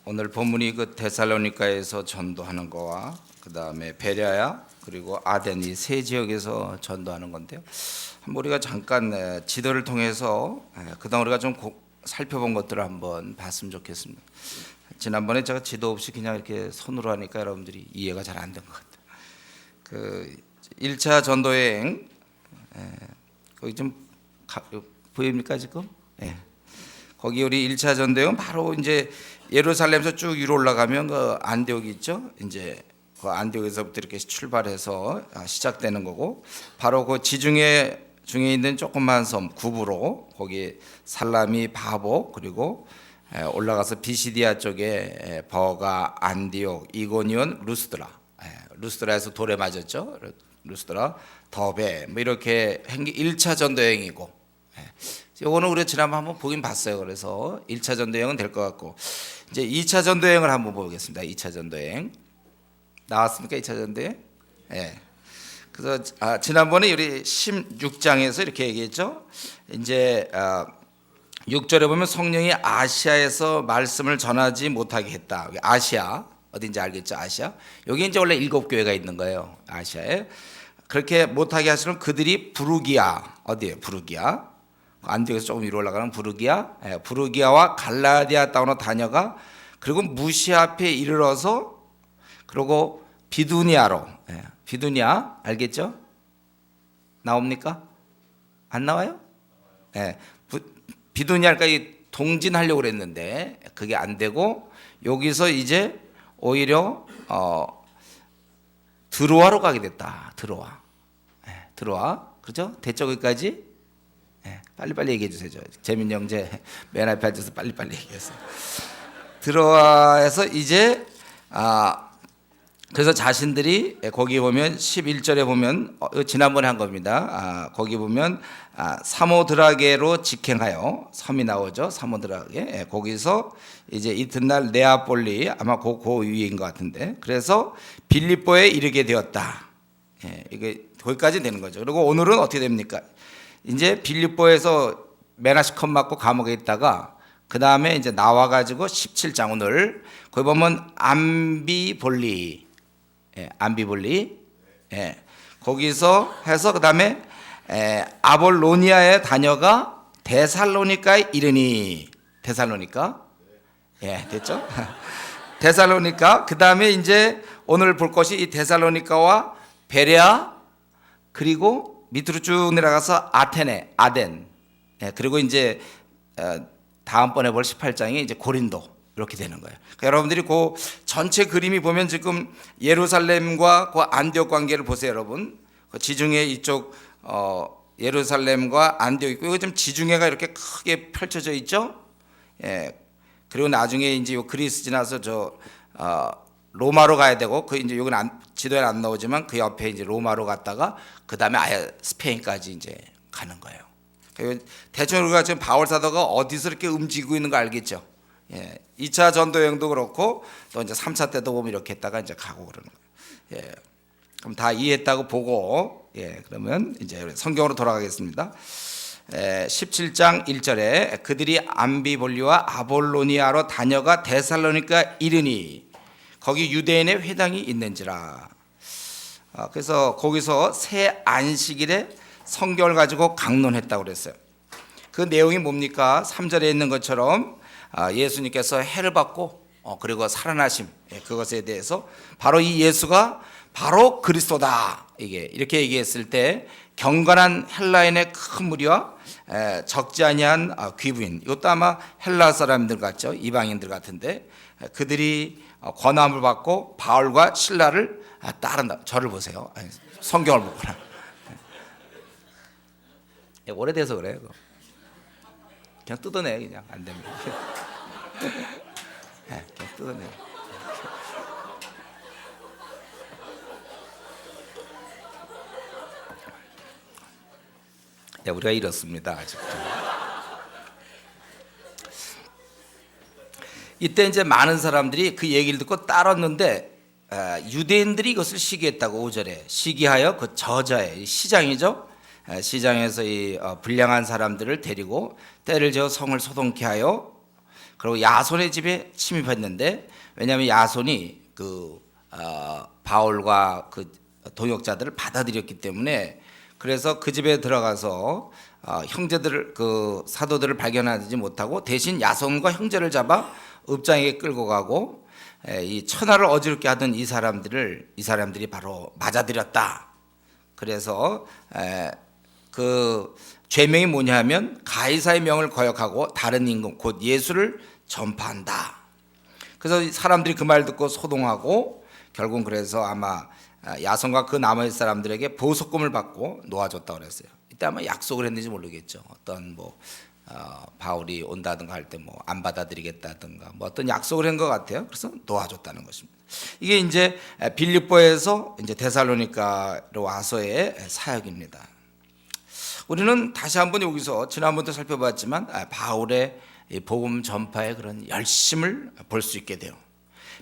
오늘 본문이 그 데살로니가에서 전도하는 거와 그 다음에 베레아 그리고 아덴 이 세 지역에서 전도하는 건데요. 한번 우리가 잠깐 지도를 통해서 그동안 우리가 좀 살펴본 것들을 한번 봤으면 좋겠습니다. 지난번에 제가 지도 없이 그냥 이렇게 손으로 하니까 여러분들이 이해가 잘 안 된 것 같아요. 그 1차 전도 여행 거기 좀 보입니까 지금? 예. 거기 우리 1차 전도 여행 바로 이제 예루살렘에서 쭉 위로 올라가면 그 안디옥 있죠? 이제 그 안디옥에서부터 이렇게 출발해서 시작되는 거고, 바로 그 지중해 중에 있는 조그만 섬 구브로, 거기 살라미, 바보, 그리고 올라가서 비시디아 쪽에 버가, 안디옥, 이고니온, 루스드라. 루스드라에서 돌에 맞았죠. 루스드라, 더베 뭐 이렇게 한 게 1차 전도 여행이고, 요거는 우리가 지난번 한번 보긴 봤어요. 그래서 1차 전도 여행은 될 것 같고, 이제 2차 전도 여행을 한번 보겠습니다. 2차 전도 여행 나왔습니까? 2차 전도 여행? 예. 그래서 지난번에 우리 16장에서 이렇게 얘기했죠. 이제 6절에 보면 성령이 아시아에서 말씀을 전하지 못하게 했다. 아시아 어딘지 알겠죠? 아시아. 여기 이제 원래 7교회가 있는 거예요. 아시아에. 그렇게 못하게 하시는 그들이 부르기아, 어디에요? 부르기아. 안디옥에서 조금 위로 올라가는 부르기아, 부르기아와 갈라디아 땅으로 다녀가, 그리고 무시 앞에 이르러서, 그리고 비두니아로, 비두니아 알겠죠? 나옵니까? 안 나와요? 비두니아가 동진하려고 그랬는데 그게 안 되고, 여기서 이제 오히려 드로아로 가게 됐다. 드로아, 그렇죠? 대저기까지. 빨리빨리 얘기해 주세요. 재민 형제 맨 앞에 앉아서 빨리빨리 얘기했어요. 드로아에서 이제 그래서 자신들이 거기 보면 11절에 보면 지난번에 한 겁니다. 거기 보면 사모드라게로 직행하여, 섬이 나오죠. 사모드라게. 거기서 이제 이튿날 네아폴리, 아마 그 위인 것 같은데, 그래서 빌립보에 이르게 되었다. 이게 거기까지 되는 거죠. 그리고 오늘은 어떻게 됩니까? 이제 빌립보에서 메나시컷 맞고 감옥에 있다가 그 다음에 이제 나와가지고 17장 오늘 거기 보면 암비볼리, 거기서 해서 그 다음에 아볼로니아에 다녀가 데살로니가에 이르니, 데살로니가, 됐죠? 데살로니가. 그 다음에 이제 오늘 볼 것이 이 데살로니가와 베레아, 그리고 밑으로 쭉 내려가서 아덴, 그리고 이제 다음번에 볼 18장이 이제 고린도, 이렇게 되는 거예요. 그러니까 여러분들이 그 전체 그림이 보면 지금 예루살렘과 그 안디옥 관계를 보세요, 여러분. 그 지중해 이쪽 예루살렘과 안디옥 있고, 이거 좀 지중해가 이렇게 크게 펼쳐져 있죠. 그리고 나중에 이제 요 그리스 지나서 로마로 가야 되고, 그 이제 여기는 지도에 안 나오지만 그 옆에 이제 로마로 갔다가 그 다음에 아예 스페인까지 이제 가는 거예요. 대충 우리가 지금 바울 사도가 어디서 이렇게 움직이고 있는 거 알겠죠? 2차 전도 여행도 그렇고 또 이제 3차 때도 보면 이렇게 했다가 이제 가고 그러는 거예요. 그럼 다 이해했다고 보고, 그러면 이제 성경으로 돌아가겠습니다. 17장 1절에 그들이 암비볼리와 아볼로니아로 다녀가 데살로니가 이르니 거기 유대인의 회당이 있는지라. 그래서 거기서 새 안식일에 성경을 가지고 강론했다고 그랬어요. 그 내용이 뭡니까? 3절에 있는 것처럼 예수님께서 해를 받고 그리고 살아나심, 그것에 대해서 바로 이 예수가 바로 그리스도다, 이렇게 얘기했을 때 경건한 헬라인의 큰 무리와 적지 아니한 귀부인, 이것도 아마 헬라 사람들 같죠, 이방인들 같은데, 그들이 권함을 받고 바울과 실라를 따른다. 저를 보세요. 성경을 보거나. 오래돼서 그래요. 그냥 뜯어내, 그냥 안 됩니다. 그냥 뜯어내. 우리가 이렇습니다. 아직도. 이때 이제 많은 사람들이 그 얘기를 듣고 따랐는데, 유대인들이 이것을 시기했다고. 5절에 시기하여 그 저자의 시장이죠. 시장에서 이 불량한 사람들을 데리고 때를 지어 성을 소동케 하여 그리고 야손의 집에 침입했는데, 왜냐하면 야손이 바울과 그 동역자들을 받아들였기 때문에, 그래서 그 집에 들어가서 형제들을, 그 사도들을 발견하지 못하고 대신 야손과 형제를 잡아 읍장에게 끌고 가고, 이 천하를 어지럽게 하던 이 사람들이 바로 맞아들였다. 그래서 그 죄명이 뭐냐면 가이사의 명을 거역하고 다른 임금 곧 예수를 전파한다. 그래서 사람들이 그 말 듣고 소동하고, 결국은 그래서 아마 야손과 그 나머지 사람들에게 보석금을 받고 놓아줬다고 그랬어요. 이때 아마 약속을 했는지 모르겠죠. 어떤 바울이 온다든가 할 때 안 받아들이겠다든가 어떤 약속을 한 것 같아요. 그래서 놓아줬다는 것입니다. 이게 이제 빌립보에서 이제 데살로니가로 와서의 사역입니다. 우리는 다시 한번 여기서 지난번도 살펴봤지만 바울의 복음 전파의 그런 열심을 볼 수 있게 돼요.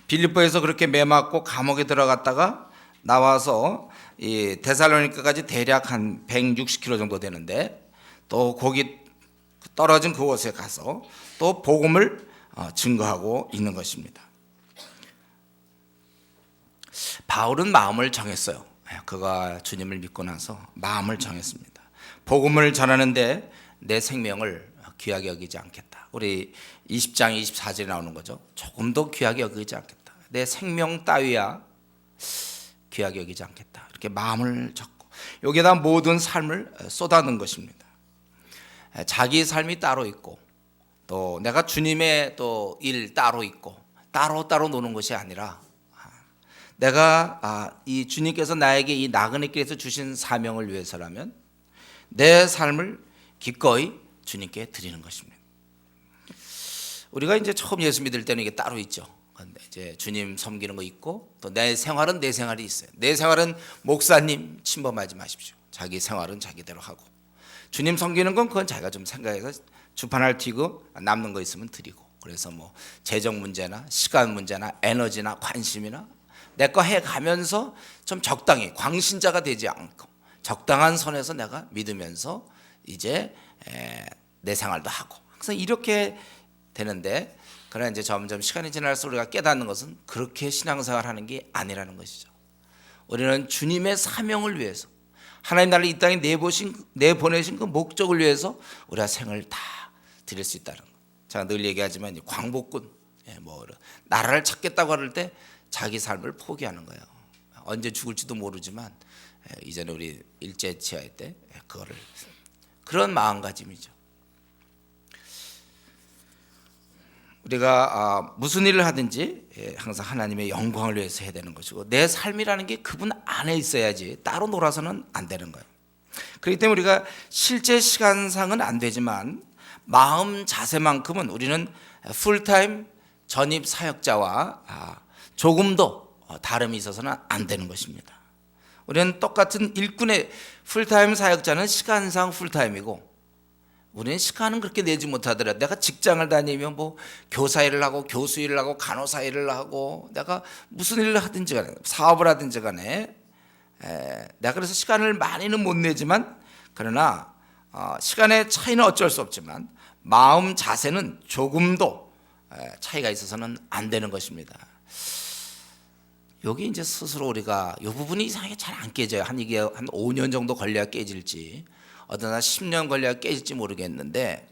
빌립보에서 그렇게 매맞고 감옥에 들어갔다가 나와서 이 데살로니가까지 대략 한 160km 정도 되는데, 또 거기 떨어진 그곳에 가서 또 복음을 증거하고 있는 것입니다. 바울은 마음을 정했어요. 그가 주님을 믿고 나서 마음을 정했습니다. 복음을 전하는데 내 생명을 귀하게 여기지 않겠다. 우리 20장 24절에 나오는 거죠. 조금도 귀하게 여기지 않겠다. 내 생명 따위야 귀하게 여기지 않겠다. 이렇게 마음을 적고 여기에다 모든 삶을 쏟아넣은 것입니다. 자기 삶이 따로 있고, 또 내가 주님의 또 일 따로 있고, 따로 노는 것이 아니라, 내가 이 주님께서 나에게 이 나그네 길에서 주신 사명을 위해서라면 내 삶을 기꺼이 주님께 드리는 것입니다. 우리가 이제 처음 예수 믿을 때는 이게 따로 있죠. 근데 이제 주님 섬기는 거 있고, 또 내 생활은 내 생활이 있어요. 내 생활은 목사님 침범하지 마십시오. 자기 생활은 자기대로 하고, 주님 섬기는 건 그건 자기가 좀 생각해서 주판을 튀고 남는 거 있으면 드리고, 그래서 재정 문제나 시간 문제나 에너지나 관심이나 내 거 해가면서 좀 적당히 광신자가 되지 않고 적당한 선에서 내가 믿으면서 이제 내 생활도 하고, 항상 이렇게 되는데, 그러나 이제 점점 시간이 지날수록 우리가 깨닫는 것은 그렇게 신앙생활 하는 게 아니라는 것이죠. 우리는 주님의 사명을 위해서, 하나님 나라를 이 땅에 내보내신 그 목적을 위해서 우리가 생을 다 드릴 수 있다는 거. 제가 늘 얘기하지만 광복군, 나라를 찾겠다고 할 때 자기 삶을 포기하는 거예요. 언제 죽을지도 모르지만 이전에 우리 일제 치하할 때 그거를, 그런 마음가짐이죠. 우리가 무슨 일을 하든지 항상 하나님의 영광을 위해서 해야 되는 것이고, 내 삶이라는 게 그분 안에 있어야지 따로 놀아서는 안 되는 거예요. 그렇기 때문에 우리가 실제 시간상은 안 되지만 마음 자세만큼은 우리는 풀타임 전입 사역자와 조금도 다름이 있어서는 안 되는 것입니다. 우리는 똑같은 일꾼의 풀타임 사역자는 시간상 풀타임이고, 우리는 시간은 그렇게 내지 못하더라도 내가 직장을 다니면 교사 일을 하고 교수 일을 하고 간호사 일을 하고 내가 무슨 일을 하든지 간에 사업을 하든지 간에 내가 그래서 시간을 많이는 못 내지만, 그러나 시간의 차이는 어쩔 수 없지만 마음 자세는 조금도 차이가 있어서는 안 되는 것입니다. 여기 이제 스스로 우리가 이 부분이 이상하게 잘 안 깨져요. 이게 한 5년 정도 걸려야 깨질지, 어떤 한 10년 걸려야 깨질지 모르겠는데,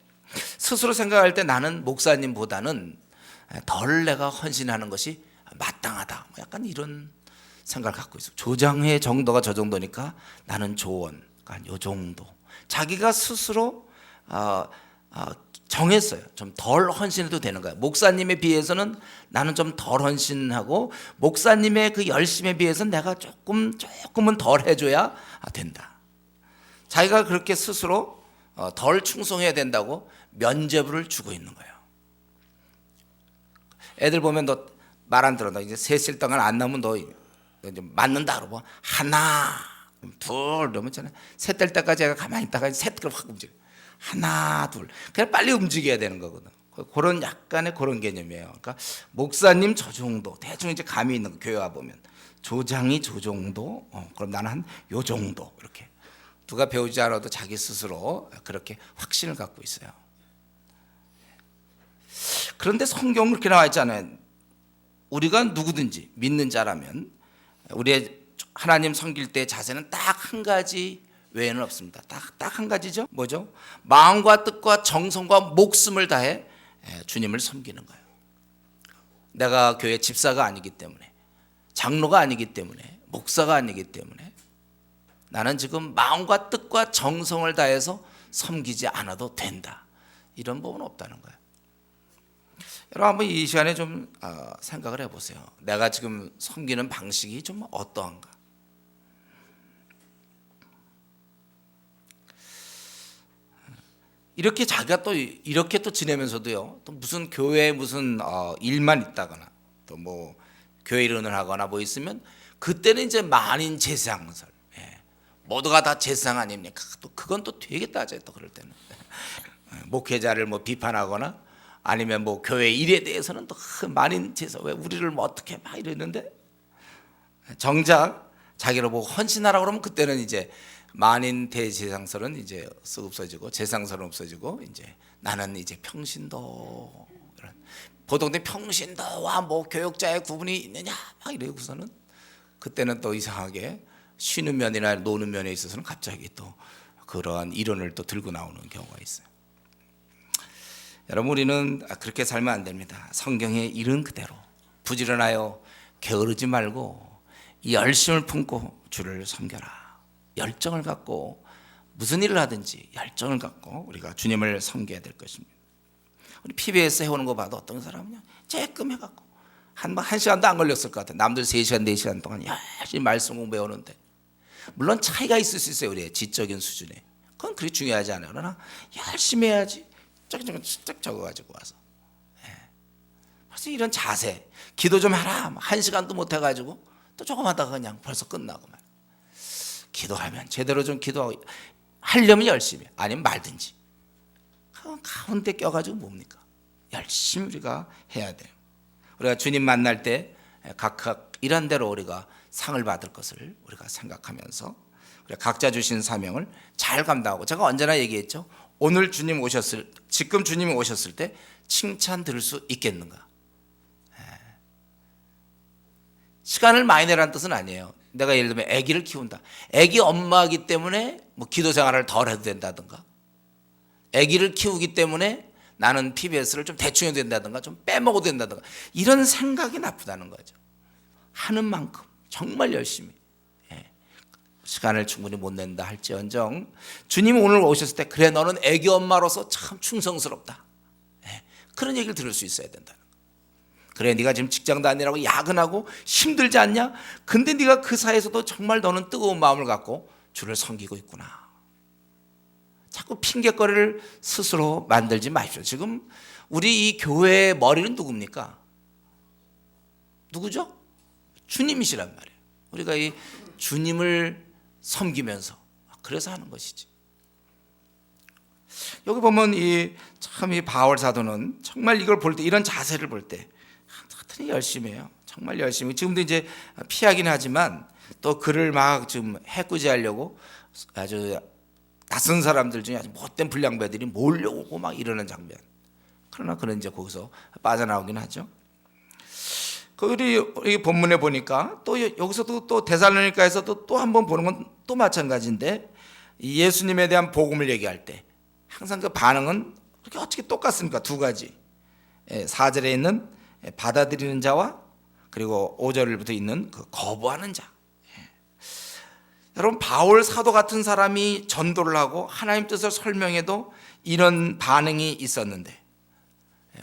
스스로 생각할 때 나는 목사님보다는 덜 내가 헌신하는 것이 마땅하다, 약간 이런 생각을 갖고 있어요. 조장의 정도가 저 정도니까 나는 조언, 요 정도. 자기가 스스로 정했어요. 좀 덜 헌신해도 되는 거예요. 목사님에 비해서는 나는 좀 덜 헌신하고, 목사님의 그 열심에 비해서는 내가 조금은 덜 해줘야 된다. 자기가 그렇게 스스로 덜 충성해야 된다고 면죄부를 주고 있는 거예요. 애들 보면 너 말 안 들어, 너 이제 셋 실 동안 안 나오면 너 이제 맞는다 그러고, 하나 둘 이러면 있잖아요. 셋 될 때까지 애가 가만히 있다가 셋 확 움직여. 하나 둘, 그냥 빨리 움직여야 되는 거거든. 그런 약간의 그런 개념이에요. 그러니까 목사님 저 정도 대충 이제 감이 있는 거, 교회 와 보면 조장이 저 정도, 그럼 나는 한 요 정도, 이렇게 누가 배우지 않아도 자기 스스로 그렇게 확신을 갖고 있어요. 그런데 성경 그렇게 나와 있잖아요. 우리가 누구든지 믿는 자라면 우리의 하나님 섬길 때 자세는 딱 한 가지 외에는 없습니다. 딱 한 가지죠. 뭐죠? 마음과 뜻과 정성과 목숨을 다해 주님을 섬기는 거예요. 내가 교회 집사가 아니기 때문에, 장로가 아니기 때문에, 목사가 아니기 때문에 나는 지금 마음과 뜻과 정성을 다해서 섬기지 않아도 된다. 이런 법은 없다는 거예요. 여러분 한번 이 시간에 좀 생각을 해보세요. 내가 지금 섬기는 방식이 좀 어떠한가? 이렇게 자기가 또 이렇게 또 지내면서도요, 또 무슨 교회에 무슨 일만 있다거나 또 뭐 교회 일원을 하거나 뭐 있으면 그때는 이제 만인 제사상설, 모두가 다 제사상 아닙니까? 또 그건 또 되게 따져요. 또 그럴 때는 목회자를 뭐 비판하거나 아니면 뭐 교회 일에 대해서는 또 만인 제사 왜 우리를 뭐 어떻게 막 이랬는데, 정작 자기를 보고 헌신하라고 그러면 그때는 이제 만인 대제상설은 이제 없어지고 제상설은 없어지고 이제 나는 이제 평신도, 이런 보통된 평신도와 뭐 교역자의 구분이 있느냐 막 이러고서는 그때는 또 이상하게 쉬는 면이나 노는 면에 있어서는 갑자기 또 그러한 이론을 또 들고 나오는 경우가 있어요. 여러분 우리는 그렇게 살면 안 됩니다. 성경의 이른 그대로 부지런하여 게으르지 말고 이 열심을 품고 주를 섬겨라. 열정을 갖고 무슨 일을 하든지 열정을 갖고 우리가 주님을 섬겨야 될 것입니다. 우리 PBS 해오는 거 봐도 어떤 사람은요 쬐끔 해갖고 한 시간도 안 걸렸을 것 같아요. 남들 3시간 4시간 동안 열심히 말씀 공부해오는데, 물론 차이가 있을 수 있어요. 우리의 지적인 수준에. 그건 그렇게 중요하지 않아요. 그러나 열심히 해야지 쫙쫙 적어가지고 와서, 벌써 이런 자세, 기도 좀 해라 1시간도 못 해가지고 또 조금 하다가 그냥 벌써 끝나고 말. 기도하면 제대로 좀 기도하려면 열심히, 아니면 말든지. 가운데 껴가지고 뭡니까? 열심히 우리가 해야 돼요. 우리가 주님 만날 때 각각 일한 대로 우리가 상을 받을 것을 우리가 생각하면서 우리가 각자 주신 사명을 잘 감당하고, 제가 언제나 얘기했죠. 오늘 지금 주님이 오셨을 때 칭찬 들을 수 있겠는가? 시간을 많이 내라는 뜻은 아니에요. 내가 예를 들면 아기를 키운다. 아기 엄마이기 때문에 뭐 기도 생활을 덜 해도 된다든가, 아기를 키우기 때문에 나는 PBS를 좀 대충 해도 된다든가, 좀 빼먹어도 된다든가, 이런 생각이 나쁘다는 거죠. 하는 만큼 정말 열심히, 시간을 충분히 못 낸다 할지언정 주님이 오늘 오셨을 때 그래 너는 아기 엄마로서 참 충성스럽다, 그런 얘기를 들을 수 있어야 된다. 그래 네가 지금 직장 다니라고 야근하고 힘들지 않냐? 근데 네가 그 사이에서도 정말 너는 뜨거운 마음을 갖고 주를 섬기고 있구나. 자꾸 핑계거리를 스스로 만들지 마십시오. 지금 우리 이 교회의 머리는 누굽니까? 누구죠? 주님이시란 말이에요. 우리가 이 주님을 섬기면서 그래서 하는 것이지. 여기 보면 이 바울 사도는 정말 이걸 볼 때, 이런 자세를 볼 때 하여튼 열심히 해요. 정말 열심히. 지금도 이제 피하긴 하지만 또 그를 막 좀 해꾸지하려고 아주 낯선 사람들 중에 아주 못된 불량배들이 몰려오고 막 이러는 장면. 그러나 그는 이제 거기서 빠져나오긴 하죠. 우리 본문에 보니까 또 여기서도 또 데살로니가에서도 또 한 번 보는 건 또 마찬가지인데, 예수님에 대한 복음을 얘기할 때 항상 그 반응은 그렇게 어떻게 똑같습니까? 두 가지. 4절에 있는 받아들이는 자와 그리고 5절부터 있는 그 거부하는 자. 여러분 바울 사도 같은 사람이 전도를 하고 하나님 뜻을 설명해도 이런 반응이 있었는데,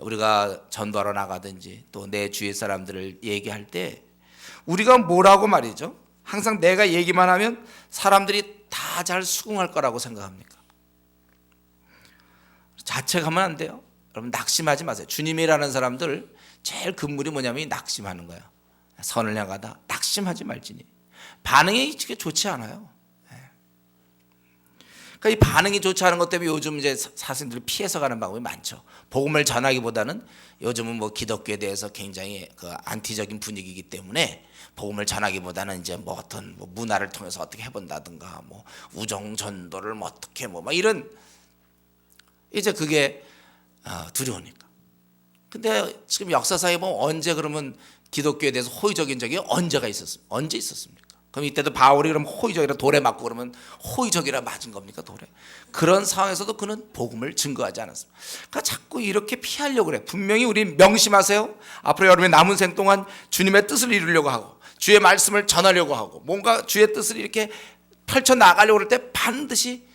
우리가 전도하러 나가든지 또 내 주위 사람들을 얘기할 때 우리가 뭐라고 말이죠? 항상 내가 얘기만 하면 사람들이 다 잘 수긍할 거라고 생각합니까? 자책하면 안 돼요. 여러분 낙심하지 마세요. 주님이라는 사람들 제일 근물이 뭐냐면 낙심하는 거예요. 선을 향하다 낙심하지 말지니. 반응이 좋지 않아요. 그러니까 이 반응이 좋지 않은 것 때문에 요즘 이제 사람들이 피해서 가는 방법이 많죠. 복음을 전하기보다는 요즘은 뭐 기독교에 대해서 굉장히 그 안티적인 분위기이기 때문에 복음을 전하기보다는 이제 뭐 어떤 뭐 문화를 통해서 어떻게 해본다든가, 뭐 우정 전도를 뭐 어떻게 뭐 막 이런, 이제 그게 두려우니까. 근데 지금 역사상에 보면 언제 그러면 기독교에 대해서 호의적인 적이 언제 있었습니까? 그럼 이때도 바울이 그러면 호의적이라 돌에 맞고 그러면 호의적이라 맞은 겁니까? 돌에. 그런 상황에서도 그는 복음을 증거하지 않았습니다. 그러니까 자꾸 이렇게 피하려고 그래. 분명히 우리 명심하세요. 앞으로 여러분의 남은 생 동안 주님의 뜻을 이루려고 하고 주의 말씀을 전하려고 하고 뭔가 주의 뜻을 이렇게 펼쳐나가려고 할 때 반드시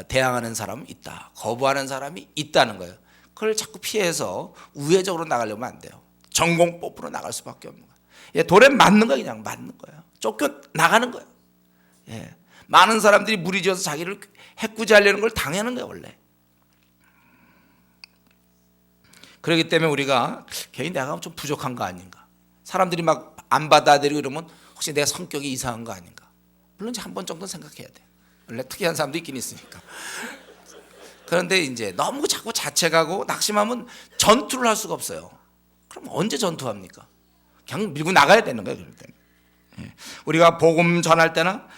대항하는 사람은 있다. 거부하는 사람이 있다는 거예요. 그걸 자꾸 피해서 우회적으로 나가려면 안 돼요. 전공법으로 나갈 수밖에 없는 거예요. 예, 돌에 맞는 거예요. 그냥 맞는 거예요. 쫓겨 나가는 거예요. 예. 많은 사람들이 무리지어서 자기를 해꾸지하려는 걸 당하는 거예요, 원래. 그렇기 때문에 우리가 괜히 내가 좀 부족한 거 아닌가. 사람들이 막 안 받아들이고 이러면 혹시 내 성격이 이상한 거 아닌가. 물론 이제 한 번 정도는 생각해야 돼. 원래 특이한 사람도 있긴 있으니까. 그런데 이제 너무 자꾸 자책하고 낙심하면 전투를 할 수가 없어요. 그럼 언제 전투합니까? 그냥 밀고 나가야 되는 거예요. 그럴 때는. 우리가 복음 전할 때나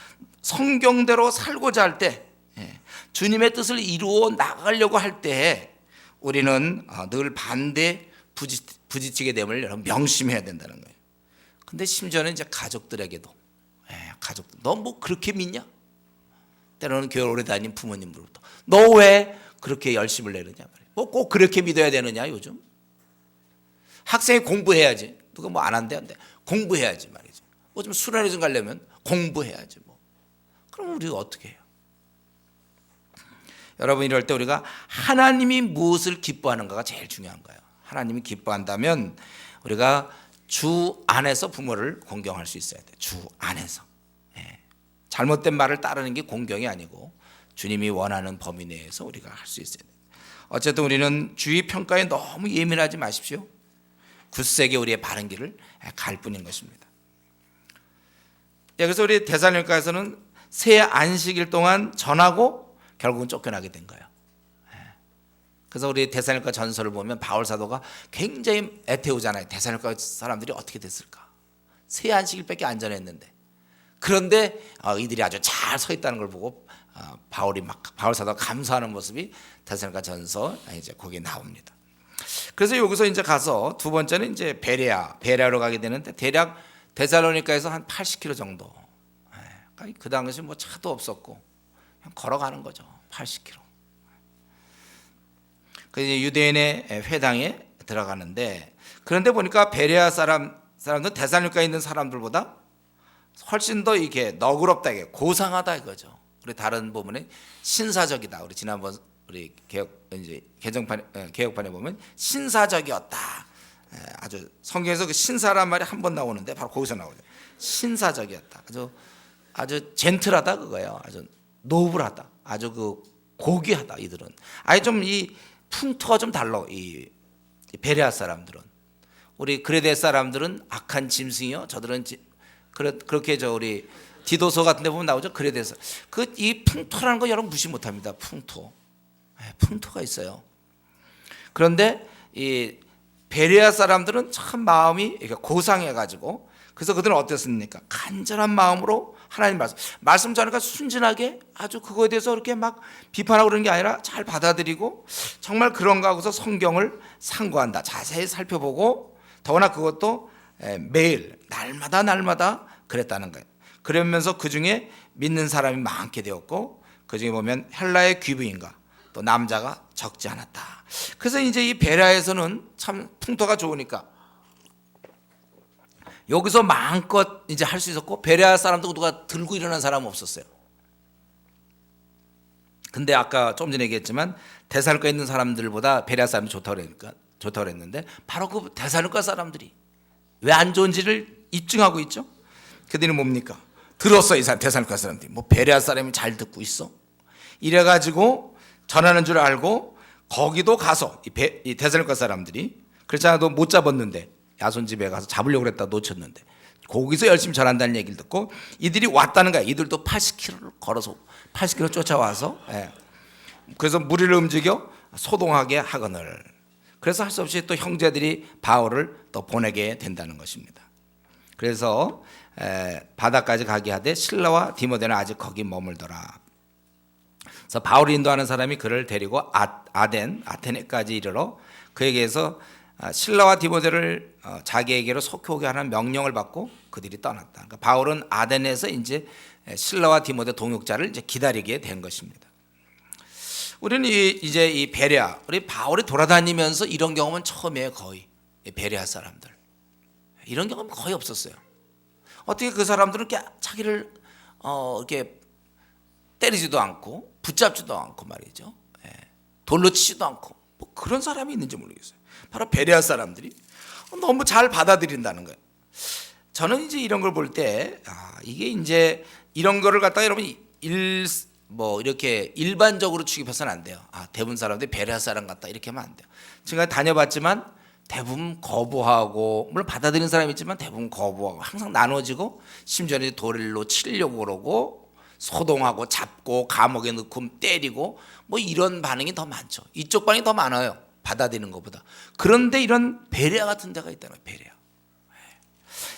성경대로 살고자 할 때, 주님의 뜻을 이루어 나가려고 할 때 우리는 늘 반대 부딪히게 됨을 여러분 명심해야 된다는 거예요. 근데 심지어는 이제 가족들에게도, 가족들, 너 뭐 그렇게 믿냐? 때로는 교회 오래 다닌 부모님으로부터 너 왜 그렇게 열심을 내느냐 말이에요. 뭐 꼭 그렇게 믿어야 되느냐 요즘? 학생이 공부해야지. 누가 뭐 안 한대 안 돼. 공부해야지 말이죠. 뭐 좀 수련회 좀 가려면 공부해야지 뭐. 그럼 우리가 어떻게 해요? 여러분 이럴 때 우리가 하나님이 무엇을 기뻐하는가가 제일 중요한 거예요. 하나님이 기뻐한다면 우리가 주 안에서 부모를 공경할 수 있어야 돼요. 주 안에서. 잘못된 말을 따르는 게 공경이 아니고 주님이 원하는 범위 내에서 우리가 할 수 있어야 돼요. 어쨌든 우리는 주위 평가에 너무 예민하지 마십시오. 굳세게 우리의 바른 길을 갈 뿐인 것입니다. 그래서 우리 데살로니가에서는 새 안식일 동안 전하고 결국은 쫓겨나게 된 거예요. 그래서 우리 데살로니가 전서를 보면 바울 사도가 굉장히 애태우잖아요. 데살로니가 사람들이 어떻게 됐을까? 새 안식일밖에 안 전했는데. 그런데 이들이 아주 잘 서 있다는 걸 보고 바울 사도가 감사하는 모습이 데살로니가 전서 이제 거기에 나옵니다. 그래서 여기서 이제 가서 두 번째는 이제 베레아로 가게 되는데 대략 데살로니가에서 한 80km 정도. 그 당시 뭐 차도 없었고 그냥 걸어가는 거죠. 80km. 그래서 유대인의 회당에 들어가는데 그런데 보니까 베레아 사람들 데살로니가에 있는 사람들보다 훨씬 더 이게 너그럽다, 이게 고상하다 이거죠. 우리 다른 부분에 신사적이다. 우리 지난번 우리 개혁판에 보면 신사적이었다. 아주 성경에서 그 신사란 말이 한 번 나오는데 바로 거기서 나오죠. 신사적이었다. 아주 젠틀하다 그거예요. 아주 노블하다. 아주 그 고귀하다 이들은. 아예 좀 이 풍토가 좀 달라. 이 베레아 사람들은. 우리 그레데 사람들은 악한 짐승이요. 저들은 그렇게 우리 디도서 같은 데 보면 나오죠. 그레데서. 이 풍토라는 거 여러분 무시 못 합니다. 풍토가 있어요. 그런데 이 베레아 사람들은 참 마음이 고상해 가지고 그래서 그들은 어땠습니까? 간절한 마음으로 하나님 말씀 전하니까 순진하게 아주 그거에 대해서 그렇게 막 비판하고 그러는 게 아니라 잘 받아들이고 정말 그런가 하고서 성경을 상고한다. 자세히 살펴보고 더구나 그것도 매일 날마다 그랬다는 거예요. 그러면서 그중에 믿는 사람이 많게 되었고 그중에 보면 헬라의 귀부인과 또 남자가 적지 않았다. 그래서 이제 이 베레아에서는 참 풍토가 좋으니까 여기서 마음껏 이제 할 수 있었고 베레아 사람도 누가 들고 일어난 사람은 없었어요. 근데 아까 좀 전에 얘기했지만 데살로니가에 있는 사람들보다 베레아 사람이 좋다고 그랬는데 바로 그 데살로니가 사람들이 왜 안 좋은지를 입증하고 있죠. 그들이 뭡니까? 들었어. 이 사람 데살로니가 사람들이 뭐 베레아 사람이 잘 듣고 있어? 이래가지고 전하는 줄 알고 거기도 가서 이 데살로니가 사람들이 그렇잖아. 너 못 잡았는데 야손 집에 가서 잡으려고 그랬다 놓쳤는데 거기서 열심히 전한다는 얘기를 듣고 이들이 왔다는 거야. 이들도 80km를 걸어서 80km 쫓아와서 그래서 무리를 움직여 소동하게 하거늘. 그래서 할 수 없이 또 형제들이 바울을 또 보내게 된다는 것입니다. 그래서 바다까지 가게 하되 실라와 디모데는 아직 거기 머물더라. 그래서 바울을 인도하는 사람이 그를 데리고 아테네까지 이르러 그에게서 실라와 디모데를 자기에게로 속히 오게 하는 명령을 받고 그들이 떠났다. 그러니까 바울은 아덴에서 이제 실라와 디모데 동역자를 이제 기다리게 된 것입니다. 우리는 이제 이 베레아, 우리 바울이 돌아다니면서 이런 경험은 처음이에요. 거의 베레아 사람들 이런 경험은 거의 없었어요. 어떻게 그 사람들은 자기를 이렇게 때리지도 않고 붙잡지도 않고 말이죠. 돌로 치지도 않고 뭐 그런 사람이 있는지 모르겠어요. 바로 베레아 사람들이 너무 잘 받아들인다는 거예요. 저는 이제 이런 걸 볼 때 이게 이제 이런 거를 갖다가 여러분 이렇게 일반적으로 취급해서는 안 돼요. 대부분 사람들이 베레아 사람 같다 이렇게 하면 안 돼요. 제가 다녀봤지만 대부분 거부하고 물론 받아들이는 사람이 있지만 대부분 거부하고 항상 나눠지고 심지어 돌로 치려고 그러고 소동하고 잡고 감옥에 넣고 때리고 뭐 이런 반응이 더 많죠. 이쪽 반응이 더 많아요. 받아들이는 것보다. 그런데 이런 베레아 같은 데가 있다는 거예요. 베레아.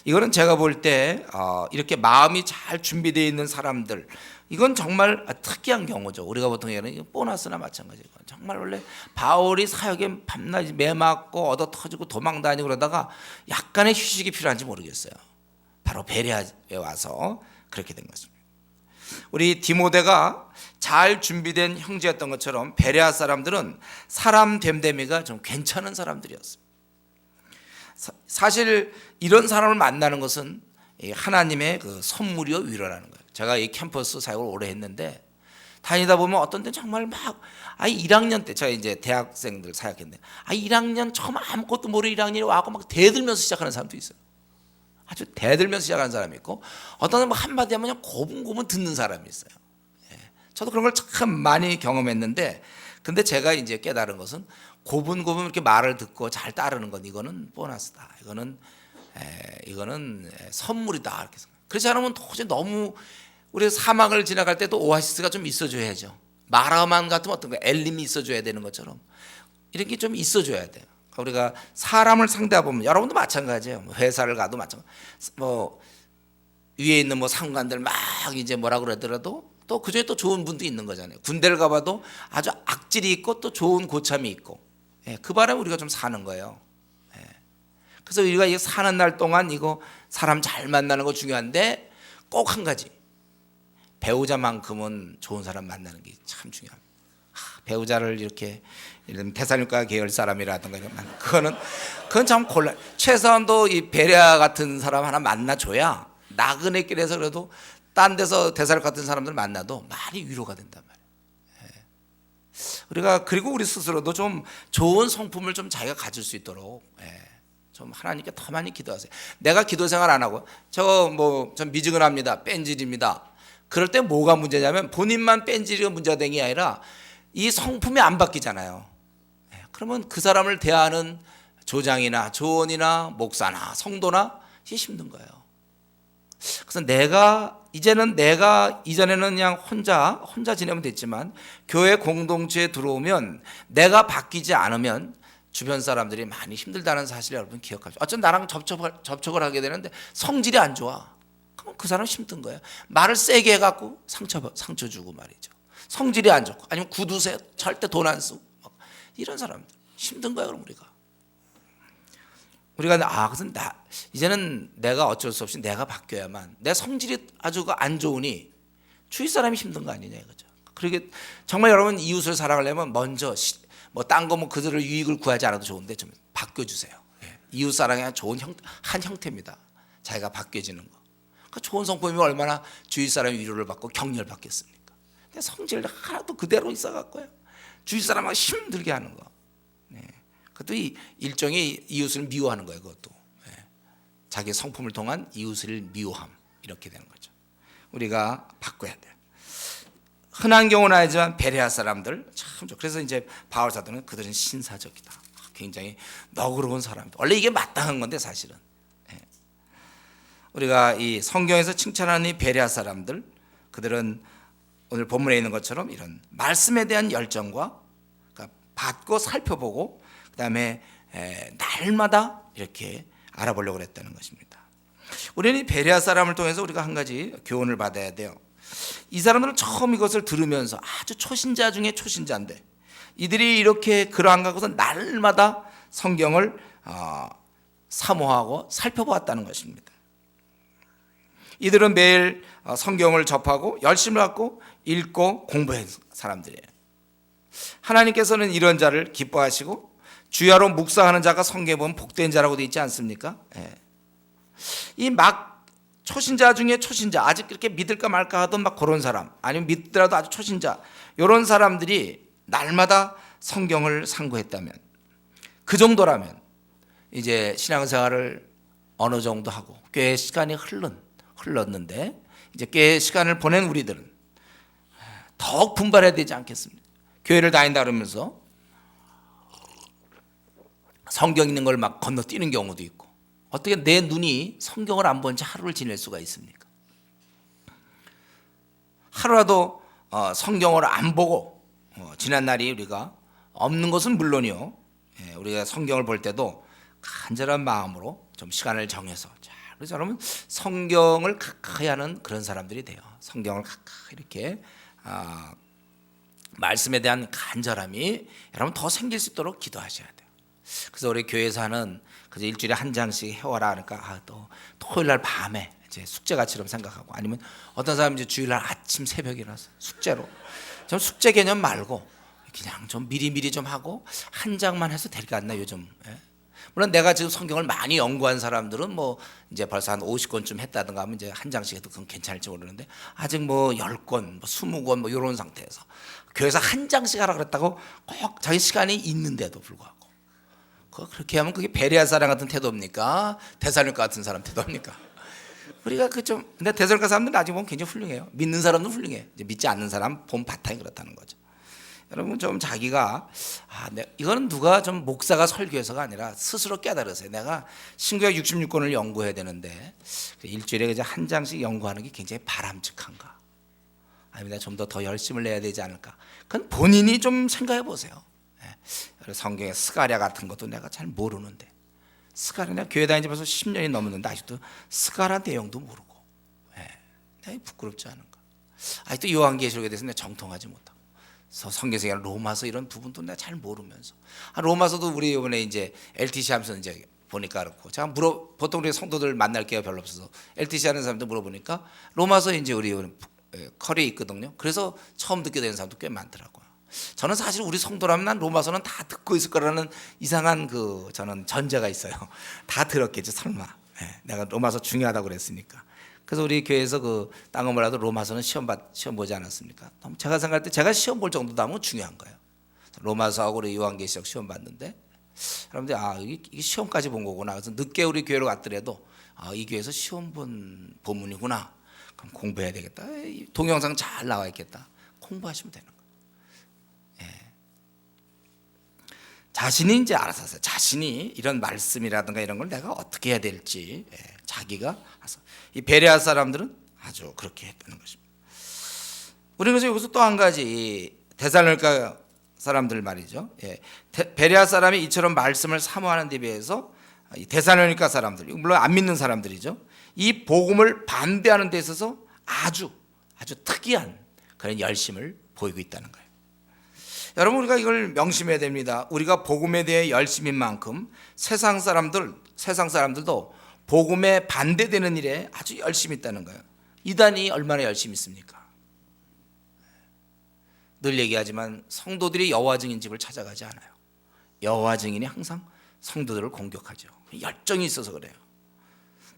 이거는 제가 볼 때 이렇게 마음이 잘 준비되어 있는 사람들 이건 정말 특이한 경우죠. 우리가 보통 얘기하는 보너스나 마찬가지고 정말 원래 바울이 사역에 밤낮 매맞고 얻어 터지고 도망 다니고 그러다가 약간의 휴식이 필요한지 모르겠어요. 바로 베레아에 와서 그렇게 된 것입니다. 우리 디모데가 잘 준비된 형제였던 것처럼 베레아 사람들은 사람 됨됨이가 좀 괜찮은 사람들이었어요. 사실 이런 사람을 만나는 것은 하나님의 그 선물이요 위로라는 거예요. 제가 이 캠퍼스 사역을 오래 했는데 다니다 보면 어떤 때 정말 막 1학년 때 제가 이제 대학생들 사역했는데 1학년 처음 아무것도 모르는 1학년이 와고 막 대들면서 시작하는 사람도 있어요. 아주 대들면서 시작하는 사람이 있고 어떤 사람은 한마디 하면 그냥 고분고분 듣는 사람이 있어요. 저도 그런 걸 참 많이 경험했는데 근데 제가 이제 깨달은 것은 고분고분 이렇게 말을 듣고 잘 따르는 건 이거는 보너스다. 이거는 선물이다. 이렇게 생각해요. 그렇지 않으면 도저히 너무 우리 사막을 지나갈 때도 오아시스가 좀 있어줘야죠. 마라만 같으면 어떤 거 엘림이 있어줘야 되는 것처럼 이런 게 좀 있어줘야 돼요. 우리가 사람을 상대해 보면 여러분도 마찬가지예요. 회사를 가도 마찬가지. 뭐 위에 있는 뭐 상관들 막 이제 뭐라 그러더라도 또 그중에 또 좋은 분도 있는 거잖아요. 군대를 가봐도 아주 악질이 있고 또 좋은 고참이 있고 그 바람에 우리가 좀 사는 거예요. 그래서 우리가 이 사는 날 동안 이거 사람 잘 만나는 거 중요한데 꼭 한 가지 배우자만큼은 좋은 사람 만나는 게 참 중요합니다. 배우자를 이렇게 데살로니가 계열 사람이라든가 이러면 그건 참 곤란. 최소한도 이 베레아 같은 사람 하나 만나줘야 나그네 길에서 그래도 딴 데서 데살로니가 같은 사람들 만나도 많이 위로가 된단 말이에요. 우리가 그리고 우리 스스로도 좀 좋은 성품을 좀 자기가 가질 수 있도록 좀 하나님께 더 많이 기도하세요. 내가 기도 생활 안 하고 전 미증을 합니다. 뺀질입니다. 그럴 때 뭐가 문제냐면 본인만 뺀질이가 문제가 된 게 아니라 이 성품이 안 바뀌잖아요. 그러면 그 사람을 대하는 조장이나 조언이나 목사나 성도나 이게 힘든 거예요. 그래서 이전에는 그냥 혼자 지내면 됐지만 교회 공동체에 들어오면 내가 바뀌지 않으면 주변 사람들이 많이 힘들다는 사실을 여러분 기억하죠. 어쩐 나랑 접촉을 하게 되는데 성질이 안 좋아. 그럼 그 사람 힘든 거예요. 말을 세게 해갖고 상처 주고 말이죠. 성질이 안 좋고 아니면 구두쇠 절대 돈 안 쓰고 이런 사람들 힘든 거예요. 그럼 우리가 그래서 이제는 내가 어쩔 수 없이 내가 바뀌어야만 내 성질이 아주 안 좋으니 주위 사람이 힘든 거 아니냐 이거죠. 그러게 정말 여러분 이웃을 사랑하려면 먼저 딴 거 그들을 유익을 구하지 않아도 좋은데 좀 바뀌어주세요. 이웃 사랑의 좋은 한 형태입니다. 자기가 바뀌어지는 거. 그 좋은 성품이면 얼마나 주위 사람의 위로를 받고 격려를 받겠습니까? 근데 성질 하나도 그대로 있어갖고요. 주위 사람하고 힘들게 하는 거. 그것도 일종의 이웃을 미워하는 거예요. 그것도 자기 성품을 통한 이웃을 미워함 이렇게 되는 거죠. 우리가 바꿔야 돼요. 흔한 경우는 아니지만 베레아 사람들 참 좋고 그래서 이제 바울 사도는 그들은 신사적이다. 굉장히 너그러운 사람들. 원래 이게 마땅한 건데 사실은 우리가 이 성경에서 칭찬하는 이 베레아 사람들 그들은 오늘 본문에 있는 것처럼 이런 말씀에 대한 열정과 그러니까 받고 살펴보고 그다음에 날마다 이렇게 알아보려고 했다는 것입니다. 우리는 이 베레아 사람을 통해서 우리가 한 가지 교훈을 받아야 돼요. 이 사람들은 처음 이것을 들으면서 아주 초신자 중에 초신자인데 이들이 이렇게 그러한 것은 날마다 성경을 사모하고 살펴보았다는 것입니다. 이들은 매일 성경을 접하고 열심을 갖고 읽고 공부한 사람들이에요. 하나님께서는 이런 자를 기뻐하시고 주야로 묵상하는 자가 성경에 보면 복된 자라고 되어 있지 않습니까? 이 막 초신자 중에 초신자, 아직 그렇게 믿을까 말까 하던 막 그런 사람, 아니면 믿더라도 아주 초신자, 이런 사람들이 날마다 성경을 상고했다면, 그 정도라면 이제 신앙생활을 어느 정도 하고 꽤 시간이 흘렀는데 이제 꽤 시간을 보낸 우리들은 더욱 분발해야 되지 않겠습니까? 교회를 다닌다 그러면서 성경 있는 걸 막 건너뛰는 경우도 있고, 어떻게 내 눈이 성경을 안 본 채 하루를 지낼 수가 있습니까? 하루라도 성경을 안 보고 지난 날이 우리가 없는 것은 물론이요, 우리가 성경을 볼 때도 간절한 마음으로 좀 시간을 정해서, 그래서 여러분 성경을 가까이 하는 그런 사람들이 돼요. 성경을 가까이 이렇게 말씀에 대한 간절함이 여러분 더 생길 수 있도록 기도하셔야 돼요. 그래서 우리 교회에서 하는 그저 일주일에 한 장씩 해와라 하니까 또 토요일 날 밤에 이제 숙제같이처럼 생각하고, 아니면 어떤 사람은 이제 주일 날 아침 새벽에 일어나서 숙제로, 좀 숙제 개념 말고 그냥 좀 미리미리 좀 하고 한 장만 해서 될 것 같나 요즘. 물론 내가 지금 성경을 많이 연구한 사람들은 뭐 이제 벌써 한 50권쯤 했다든가 하면 이제 한 장씩 해도 그건 괜찮을지 모르는데, 아직 뭐 10권, 뭐 20권 뭐 이런 상태에서 교회에서 한 장씩 하라 그랬다고 꼭 자기 시간이 있는데도 불구하고 그렇게 하면 그게 베레아 사람 같은 태도입니까? 데살로니가 같은 사람 태도입니까? 우리가 근데 데살로니가 사람들은 아직 보면 굉장히 훌륭해요. 믿는 사람도 훌륭해. 이제 믿지 않는 사람 본 바탕이 그렇다는 거죠. 여러분 좀 자기가 이거는 누가 좀 목사가 설교해서가 아니라 스스로 깨달으세요. 내가 신구약 66권을 연구해야 되는데 일주일에 이제 한 장씩 연구하는 게 굉장히 바람직한가? 아니면 내가 좀 더 열심을 내야 되지 않을까? 그건 본인이 좀 생각해 보세요. 성경의 스가랴 같은 것도 내가 잘 모르는데, 스가랴 내가 교회 다닌 지 벌써 10년이 넘었는데 아직도 스가랴 내용도 모르고, 내가 부끄럽지 않은가? 아직도 요한계시록에 대해서 내가 정통하지 못하고, 성경에 로마서 이런 부분도 내가 잘 모르면서, 로마서도 우리 이번에 이제 LTC 하면서 이제 보니까 그렇고, 제가 보통 우리 성도들 만날 기회가 별로 없어서 LTC 하는 사람들 물어보니까 로마서 이제 우리 커리에 있거든요. 그래서 처음 듣게 되는 사람도 꽤 많더라고요. 저는 사실 우리 성도라면 난 로마서는 다 듣고 있을 거라는 이상한 저는 전제가 있어요. 다 들었겠지 설마. 내가 로마서 중요하다고 그랬으니까. 그래서 우리 교회에서 딴거 몰라도 로마서는 시험 보지 않았습니까? 제가 생각할 때 제가 시험 볼 정도도 하면 중요한 거예요. 로마서하고 우리 요한계시록 시험 봤는데, 여러분들 이게 시험까지 본 거구나. 그래서 늦게 우리 교회로 갔더라도 이 교회에서 시험 본 본문이구나. 그럼 공부해야 되겠다. 동영상 잘 나와 있겠다. 공부하시면 되는 거예요. 자신이 이제 알아서 하세요. 자신이 이런 말씀이라든가 이런 걸 내가 어떻게 해야 될지 자기가 알아서. 이 베레아 사람들은 아주 그렇게 했다는 것입니다. 우리 그래서 여기서 또 한 가지 데살로니가 사람들 말이죠. 베레아 사람이 이처럼 말씀을 사모하는 데 비해서 이 데살로니가 사람들, 물론 안 믿는 사람들이죠. 이 복음을 반대하는 데 있어서 아주 특이한 그런 열심을 보이고 있다는 거예요. 여러분 우리가 이걸 명심해야 됩니다. 우리가 복음에 대해 열심인 만큼 세상 사람들도 복음에 반대되는 일에 아주 열심히 있다는 거예요. 이단이 얼마나 열심히 있습니까? 늘 얘기하지만 성도들이 여호와 증인 집을 찾아가지 않아요. 여호와 증인이 항상 성도들을 공격하죠. 열정이 있어서 그래요.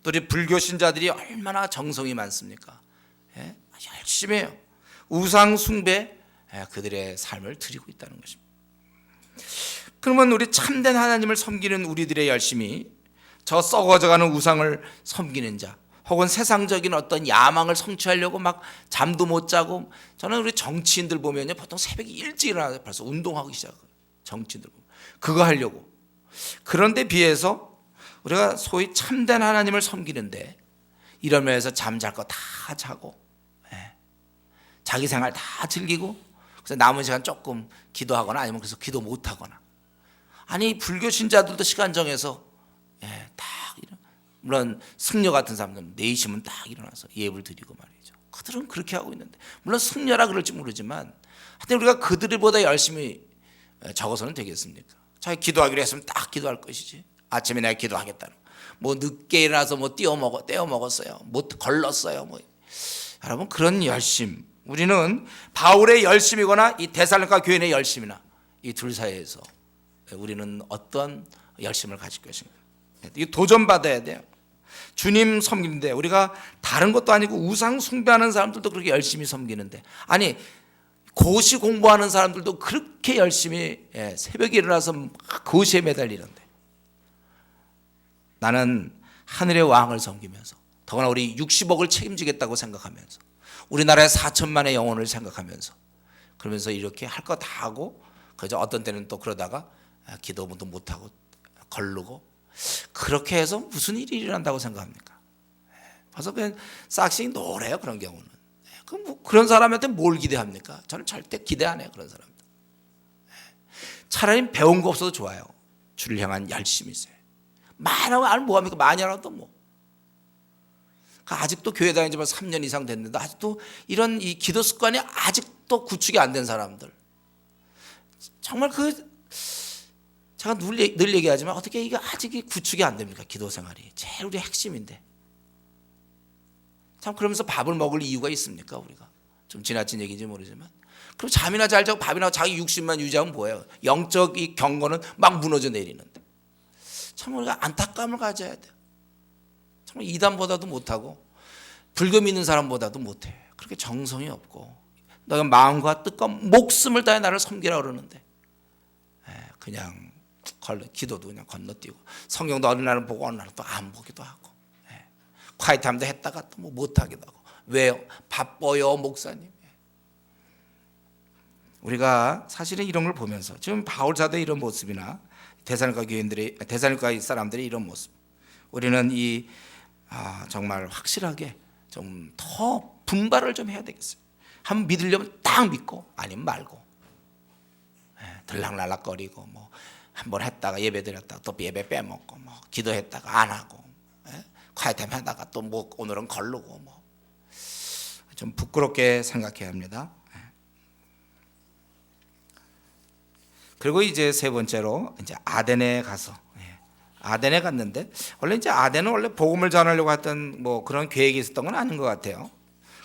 또 우리 불교 신자들이 얼마나 정성이 많습니까? 열심히 해요. 우상 숭배 그들의 삶을 드리고 있다는 것입니다. 그러면 우리 참된 하나님을 섬기는 우리들의 열심이 저 썩어져가는 우상을 섬기는 자, 혹은 세상적인 어떤 야망을 성취하려고 막 잠도 못 자고, 저는 우리 정치인들 보면요 보통 새벽에 일찍 일어나서 벌써 운동하기 시작해요. 정치인들 보면 그거 하려고. 그런데 비해서 우리가 소위 참된 하나님을 섬기는데 이러면서 잠잘 거 다 자고, 자기 생활 다 즐기고, 그래서 남은 시간 조금 기도하거나 아니면 그래서 기도 못하거나, 아니 불교 신자들도 시간 정해서 딱 물론 승려 같은 사람들은 4시면 딱 일어나서 예불 드리고 말이죠. 그들은 그렇게 하고 있는데, 물론 승려라 그럴지 모르지만 하여튼 우리가 그들보다 열심히 적어서는 되겠습니까? 자기 기도하기로 했으면 딱 기도할 것이지, 아침에 내가 기도하겠다는. 뭐 늦게 일어나서 뭐 떼어 먹었어요. 뭐 걸렀어요. 뭐 여러분 그런 열심. 우리는 바울의 열심이거나 이 데살로니가 교인의 열심이나 이 둘 사이에서 우리는 어떤 열심을 가질 것인가. 이 도전받아야 돼요. 주님 섬기는데 우리가 다른 것도 아니고 우상 숭배하는 사람들도 그렇게 열심히 섬기는데, 아니 고시 공부하는 사람들도 그렇게 열심히 새벽에 일어나서 고시에 매달리는데, 나는 하늘의 왕을 섬기면서 더구나 우리 60억을 책임지겠다고 생각하면서 우리나라의 4천만의 영혼을 생각하면서 그러면서 이렇게 할 거 다 하고, 그저 어떤 때는 또 그러다가 기도도 못하고 걸르고, 그렇게 해서 무슨 일이 일어난다고 생각합니까? 벌써 그냥 싹씩 노래요. 그런 경우는. 그럼 뭐 그런 사람한테 뭘 기대합니까? 저는 절대 기대 안 해요. 그런 사람들. 차라리 배운 거 없어도 좋아요. 주를 향한 열심이 있어요. 많이라고 알면 뭐합니까? 많이 알아도 뭐. 아직도 교회 다닌 지 3년 이상 됐는데 아직도 이런 이 기도 습관이 아직도 구축이 안 된 사람들. 정말 제가 늘 얘기하지만 어떻게 이게 아직 구축이 안 됩니까? 기도 생활이 제일 우리 핵심인데. 참 그러면서 밥을 먹을 이유가 있습니까? 우리가 좀 지나친 얘기인지 모르지만, 그럼 잠이나 잘 자고 밥이나 자기 육신만 유지하면 뭐예요? 영적 이 경건은 막 무너져 내리는데. 참 우리가 안타까움을 가져야 돼요. 정말 이단보다도 못하고 불교 믿는 사람보다도 못해. 그렇게 정성이 없고 너가 마음과 뜻과 목숨을 다해 나를 섬기라 그러는데 그냥 기도도 그냥 건너뛰고, 성경도 어느 날은 보고 어느 날은 또 안 보기도 하고, 콰이트함도 했다가 또 뭐 못하기도 하고. 왜요? 바빠요 목사님. 우리가 사실은 이런 걸 보면서 지금 바울 사도의 이런 모습이나 데살로니가 사람들의 이런 모습, 우리는 정말 확실하게 좀 더 분발을 좀 해야 되겠어요. 한번 믿으려면 딱 믿고 아니면 말고, 들락날락거리고 뭐 한번 했다가 예배 드렸다가 또 예배 빼먹고 뭐 기도했다가 안 하고, 콰이템 하다가 또 뭐 오늘은 걸르고, 뭐 좀 부끄럽게 생각해야 합니다. 그리고 이제 세 번째로 이제 아덴에 가서, 아덴에 갔는데 원래 이제 아덴은 원래 복음을 전하려고 했던 뭐 그런 계획이 있었던 건 아닌 것 같아요.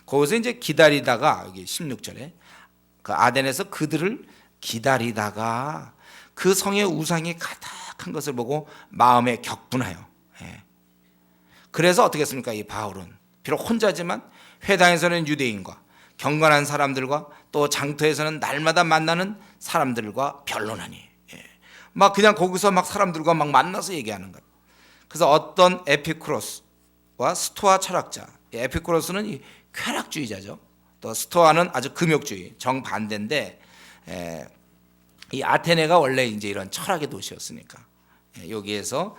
거기서 이제 기다리다가 여기 16절에 그 아덴에서 그들을 기다리다가 그 성의 우상이 가득한 것을 보고 마음에 격분하여. 그래서 어떻게 했습니까? 이 바울은 비록 혼자지만 회당에서는 유대인과 경건한 사람들과 또 장터에서는 날마다 만나는 사람들과 변론하니, 막 그냥 거기서 막 사람들과 막 만나서 얘기하는 거예요. 그래서 어떤 에피쿠로스와 스토아 철학자, 에피쿠로스는 이 쾌락주의자죠. 또 스토아는 아주 금욕주의, 정반대인데, 이 아테네가 원래 이제 이런 철학의 도시였으니까 여기에서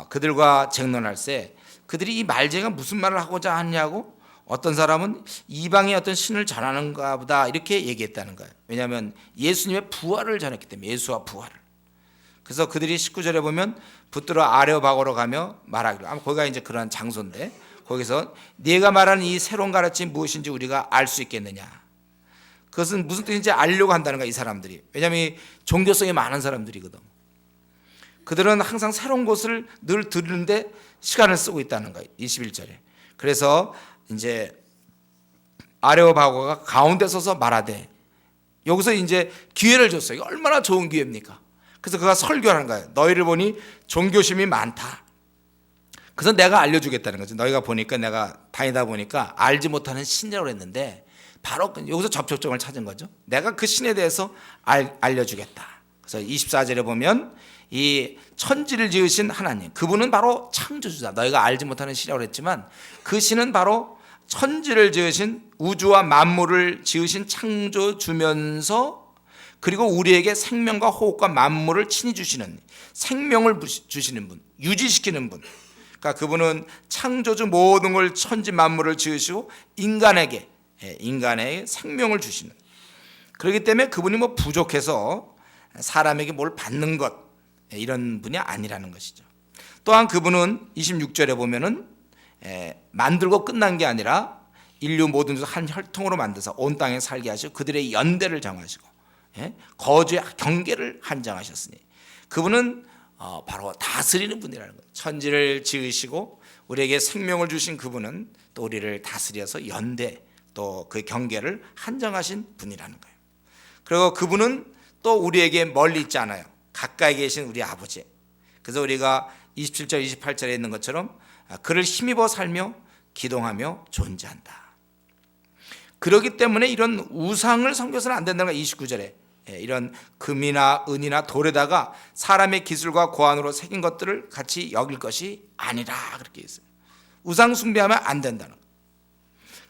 그들과 쟁론할 때 그들이 이 말쟁이가 무슨 말을 하고자 하냐고, 어떤 사람은 이방의 어떤 신을 전하는가 보다 이렇게 얘기했다는 거예요. 왜냐하면 예수님의 부활을 전했기 때문에, 예수와 부활을. 그래서 그들이 19절에 보면 붙들어 아레오바고로 가며 말하기로, 아마 거기가 이제 그런 장소인데, 거기서 네가 말하는 이 새로운 가르침이 무엇인지 우리가 알 수 있겠느냐. 그것은 무슨 뜻인지 알려고 한다는 거야, 이 사람들이. 왜냐하면 종교성이 많은 사람들이거든. 그들은 항상 새로운 것을 늘 들으는데 시간을 쓰고 있다는 거예요. 21절에. 그래서 이제 아레오바고가 가운데 서서 말하되, 여기서 이제 기회를 줬어요. 이거 얼마나 좋은 기회입니까? 그래서 그가 설교하는 거예요. 너희를 보니 종교심이 많다. 그래서 내가 알려주겠다는 거죠. 너희가 보니까, 내가 다니다 보니까 알지 못하는 신이라고 했는데, 바로 여기서 접촉점을 찾은 거죠. 내가 그 신에 대해서 알려주겠다. 그래서 24절에 보면 이 천지를 지으신 하나님, 그분은 바로 창조주다. 너희가 알지 못하는 신이라고 했지만 그 신은 바로 천지를 지으신, 우주와 만물을 지으신 창조주면서, 그리고 우리에게 생명과 호흡과 만물을 친히 주시는, 생명을 주시는 분, 유지시키는 분. 그러니까 그분은 창조주 모든 걸, 천지 만물을 지으시고 인간의 생명을 주시는. 그렇기 때문에 그분이 뭐 부족해서 사람에게 뭘 받는 것, 이런 분이 아니라는 것이죠. 또한 그분은 26절에 보면은 만들고 끝난 게 아니라 인류 모든 것을 한 혈통으로 만드사 온 땅에 살게 하시고 그들의 연대를 정하시고 거주의 경계를 한정하셨으니, 그분은 바로 다스리는 분이라는 거예요. 천지를 지으시고 우리에게 생명을 주신 그분은 또 우리를 다스려서 연대 또 그 경계를 한정하신 분이라는 거예요. 그리고 그분은 또 우리에게 멀리 있지 않아요. 가까이 계신 우리 아버지. 그래서 우리가 27절 28절에 있는 것처럼 그를 힘입어 살며 기동하며 존재한다. 그렇기 때문에 이런 우상을 섬겨서는 안 된다는 거예요. 29절에 이런 금이나 은이나 돌에다가 사람의 기술과 고안으로 새긴 것들을 같이 여길 것이 아니라 그렇게 했어요. 우상 숭배하면 안 된다는 거예요.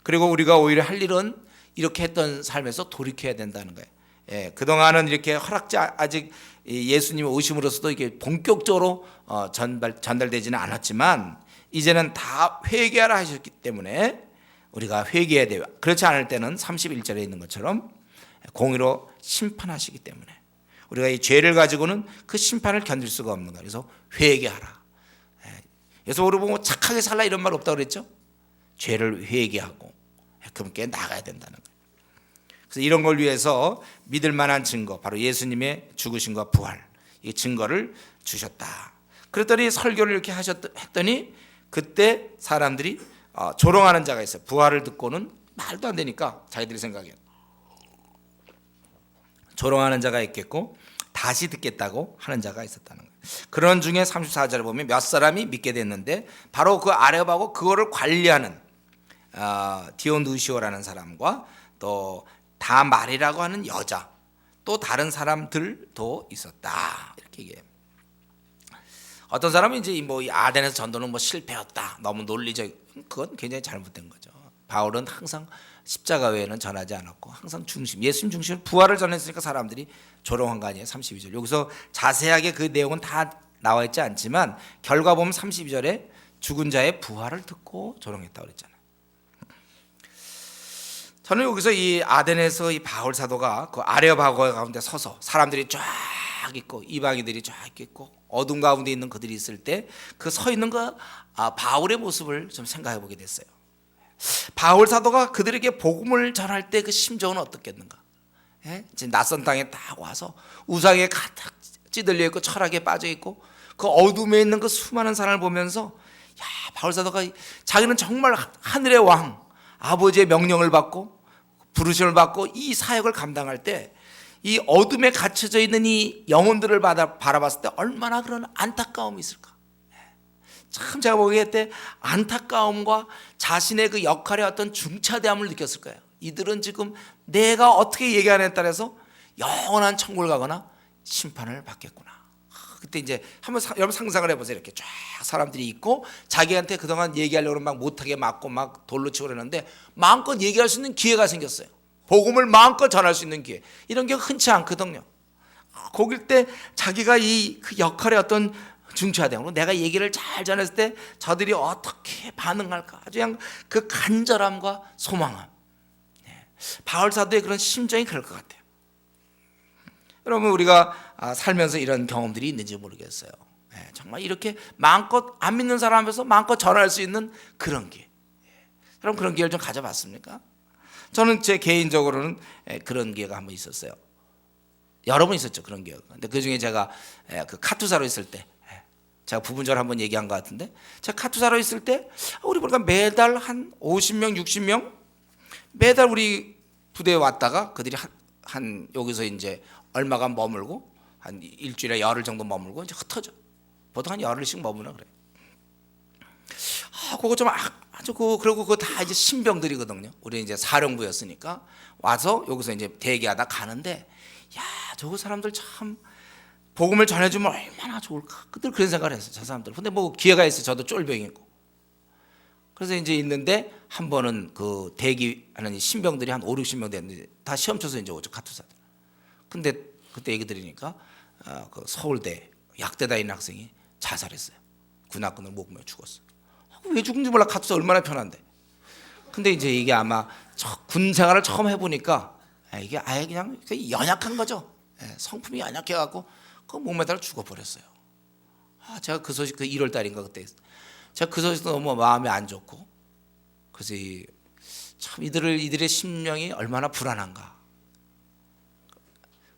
그리고 우리가 오히려 할 일은 이렇게 했던 삶에서 돌이켜야 된다는 거예요. 그동안은 이렇게 허락지 아직 예수님이 오심으로써도 이게 본격적으로 전달되지는 않았지만 이제는 다 회개하라 하셨기 때문에 우리가 회개해야 돼요. 그렇지 않을 때는 31절에 있는 것처럼 공의로 심판하시기 때문에 우리가 이 죄를 가지고는 그 심판을 견딜 수가 없는 거예요. 그래서 회개하라. 그래서 우리 보고 착하게 살라 이런 말 없다고 그랬죠. 죄를 회개하고 그분께 나가야 된다는 거예요. 그래서 이런 걸 위해서 믿을 만한 증거, 바로 예수님의 죽으심과 부활, 이 증거를 주셨다. 그랬더니 설교를 이렇게 했더니 그때 사람들이 조롱하는 자가 있어요. 부활을 듣고는 말도 안 되니까 자기들이 생각해요. 조롱하는 자가 있겠고 다시 듣겠다고 하는 자가 있었다는 거예요. 그런 중에 34절을 보면 몇 사람이 믿게 됐는데 바로 그 아레오하고 그거를 관리하는 디오누시오라는 사람과 또 다말이라고 하는 여자, 또 다른 사람들도 있었다. 이렇게 얘기해요. 어떤 사람은 이제 이 아덴에서 전도는 실패였다, 너무 논리적, 그건 굉장히 잘못된 거죠. 바울은 항상 십자가 외에는 전하지 않았고 항상 예수님 중심으로 부활을 전했으니까 사람들이 조롱한 거 아니에요. 32절 여기서 자세하게 그 내용은 다 나와 있지 않지만 결과 보면 32절에 죽은 자의 부활을 듣고 조롱했다고 그랬잖아요. 저는 여기서 이 아덴에서 이 바울 사도가 그 아레오바고 가운데 서서 사람들이 쫙 있고 이방인들이 쫙 있고 어둠 가운데 있는 그들이 있을 때 그 서 있는 그 바울의 모습을 좀 생각해 보게 됐어요. 바울 사도가 그들에게 복음을 전할 때 그 심정은 어떻겠는가? 지금 낯선 땅에 딱 와서 우상에 가득 찌들려 있고 철학에 빠져 있고 그 어둠에 있는 그 수많은 사람을 보면서 바울 사도가 자기는 정말 하늘의 왕 아버지의 명령을 받고 부르심을 받고 이 사역을 감당할 때 이 어둠에 갇혀져 있는 이 영혼들을 바라봤을 때 얼마나 그런 안타까움이 있을까? 참 제가 보기에 때 안타까움과 자신의 그 역할의 어떤 중차대함을 느꼈을 거예요. 이들은 지금 내가 어떻게 얘기하느냐에 따라서 영원한 천국을 가거나 심판을 받겠구나. 그때 이제 한번 여러분 상상을 해보세요. 이렇게 쫙 사람들이 있고 자기한테 그동안 얘기하려고 막 못하게 막고 막 돌로 치고 그러는데 마음껏 얘기할 수 있는 기회가 생겼어요. 복음을 마음껏 전할 수 있는 기회. 이런 게 흔치 않거든요. 거길 때 자기가 그 역할의 어떤 중차대함으로 내가 얘기를 잘 전했을 때 저들이 어떻게 반응할까? 아주 그냥 그 간절함과 소망함. 바울 사도의 그런 심정이 그럴 것 같아요. 여러분 우리가 살면서 이런 경험들이 있는지 모르겠어요. 정말 이렇게 마음껏 안 믿는 사람 앞에서 마음껏 전할 수 있는 그런 기회. 여러분 그런 기회를 좀 가져봤습니까? 저는 제 개인적으로는 그런 기회가 한번 있었어요. 여러 번 있었죠 그런 기회가. 근데 그 중에 제가 그 카투사로 있을 때 제가 부분적으로 한번 얘기한 것 같은데 제가 카투사로 있을 때 우리 보니까 매달 한 50명 60명 매달 우리 부대에 왔다가 그들이 한 여기서 이제 얼마간 머물고 한 일주일에 열흘 정도 머물고 이제 흩어져. 보통 한 열흘씩 머무나 그래. 그거 좀 아주 그리고 그거 다 이제 신병들이거든요. 우리 이제 사령부였으니까 와서 여기서 이제 대기하다 가는데 저거 사람들 참 복음을 전해주면 얼마나 좋을까. 그들 그런 생각을 했어요. 저 사람들. 근데 기회가 있어. 저도 쫄병이고. 그래서 이제 있는데 한 번은 그 대기하는 신병들이 한 5, 60명 됐는데 다 시험 쳐서 이제 오죠 카투사들. 근데 그때 얘기 들으니까 그 서울대 약대 다니는 학생이 자살했어요. 군화끈을 목매어 죽었어. 왜 죽은지 몰라. 카투사 얼마나 편한데. 근데 이제 이게 아마 군 생활을 처음 해보니까 이게 아예 그냥 연약한 거죠. 성품이 연약해갖고 그 목매달아 죽어버렸어요. 제가 그 소식 그 1월 달인가 그때 제가 그 소식 너무 마음이 안 좋고 그래서 참 이들의 심령이 얼마나 불안한가.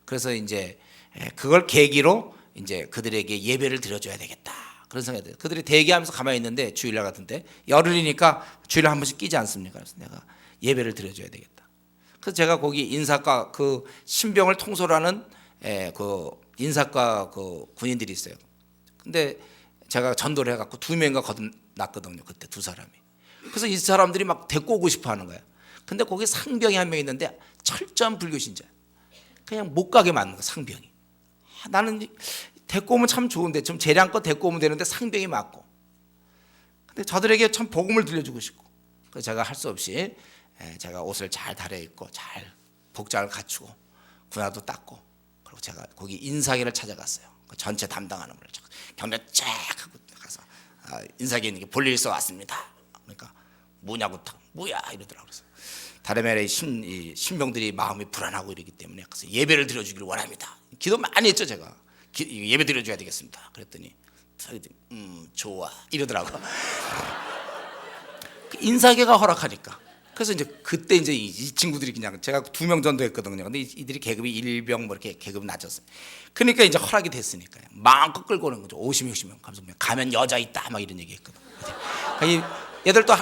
그래서 이제 그걸 계기로 이제 그들에게 예배를 드려줘야 되겠다 그런 생각이 들어요. 그들이 대기하면서 가만히 있는데 주일날 같은데 열흘이니까 주일날 한 번씩 끼지 않습니까? 그래서 내가 예배를 드려줘야 되겠다. 그래서 제가 거기 인사과 그 신병을 통솔하는 그 인사과 그 군인들이 있어요. 근데 제가 전도를 해갖고 2명인가 거듭났거든요. 그때 2사람이. 그래서 이 사람들이 막 데리고 오고 싶어 하는 거예요. 근데 거기 상병이 한 명 있는데 철저한 불교신자. 그냥 못 가게 만든 거야, 상병이. 나는 데리고 오면 참 좋은데 좀 재량껏 데리고 오면 되는데 상병이 맞고. 근데 저들에게 참 복음을 들려주고 싶고. 그래서 제가 할 수 없이 제가 옷을 잘 다려입고 잘 복장을 갖추고 군화도 닦고 그리고 제가 거기 인사계를 찾아갔어요. 그 전체 담당하는 분을 경례 쫙 하고 가서 인사계 있는 게 볼일 있어 왔습니다. 그러니까 뭐냐고 뭐야 이러더라고요. 그래서 다름에 신병들이 마음이 불안하고 이러기 때문에 그래서 예배를 드려주기를 원합니다. 기도 많이 했죠 제가. 예배 드려줘야 되겠습니다. 그랬더니 좋아 이러더라고. 인사계가 허락하니까. 그래서 이제 그때 이제 이 친구들이 그냥 제가 2명 전도했거든요. 근데 이들이 계급이 1병 뭐 이렇게 계급이 낮았어요. 그러니까 이제 허락이 됐으니까요. 마음껏 끌고 오는 거죠. 50, 60명 가면 여자 있다 막 이런 얘기했거든. 얘들 또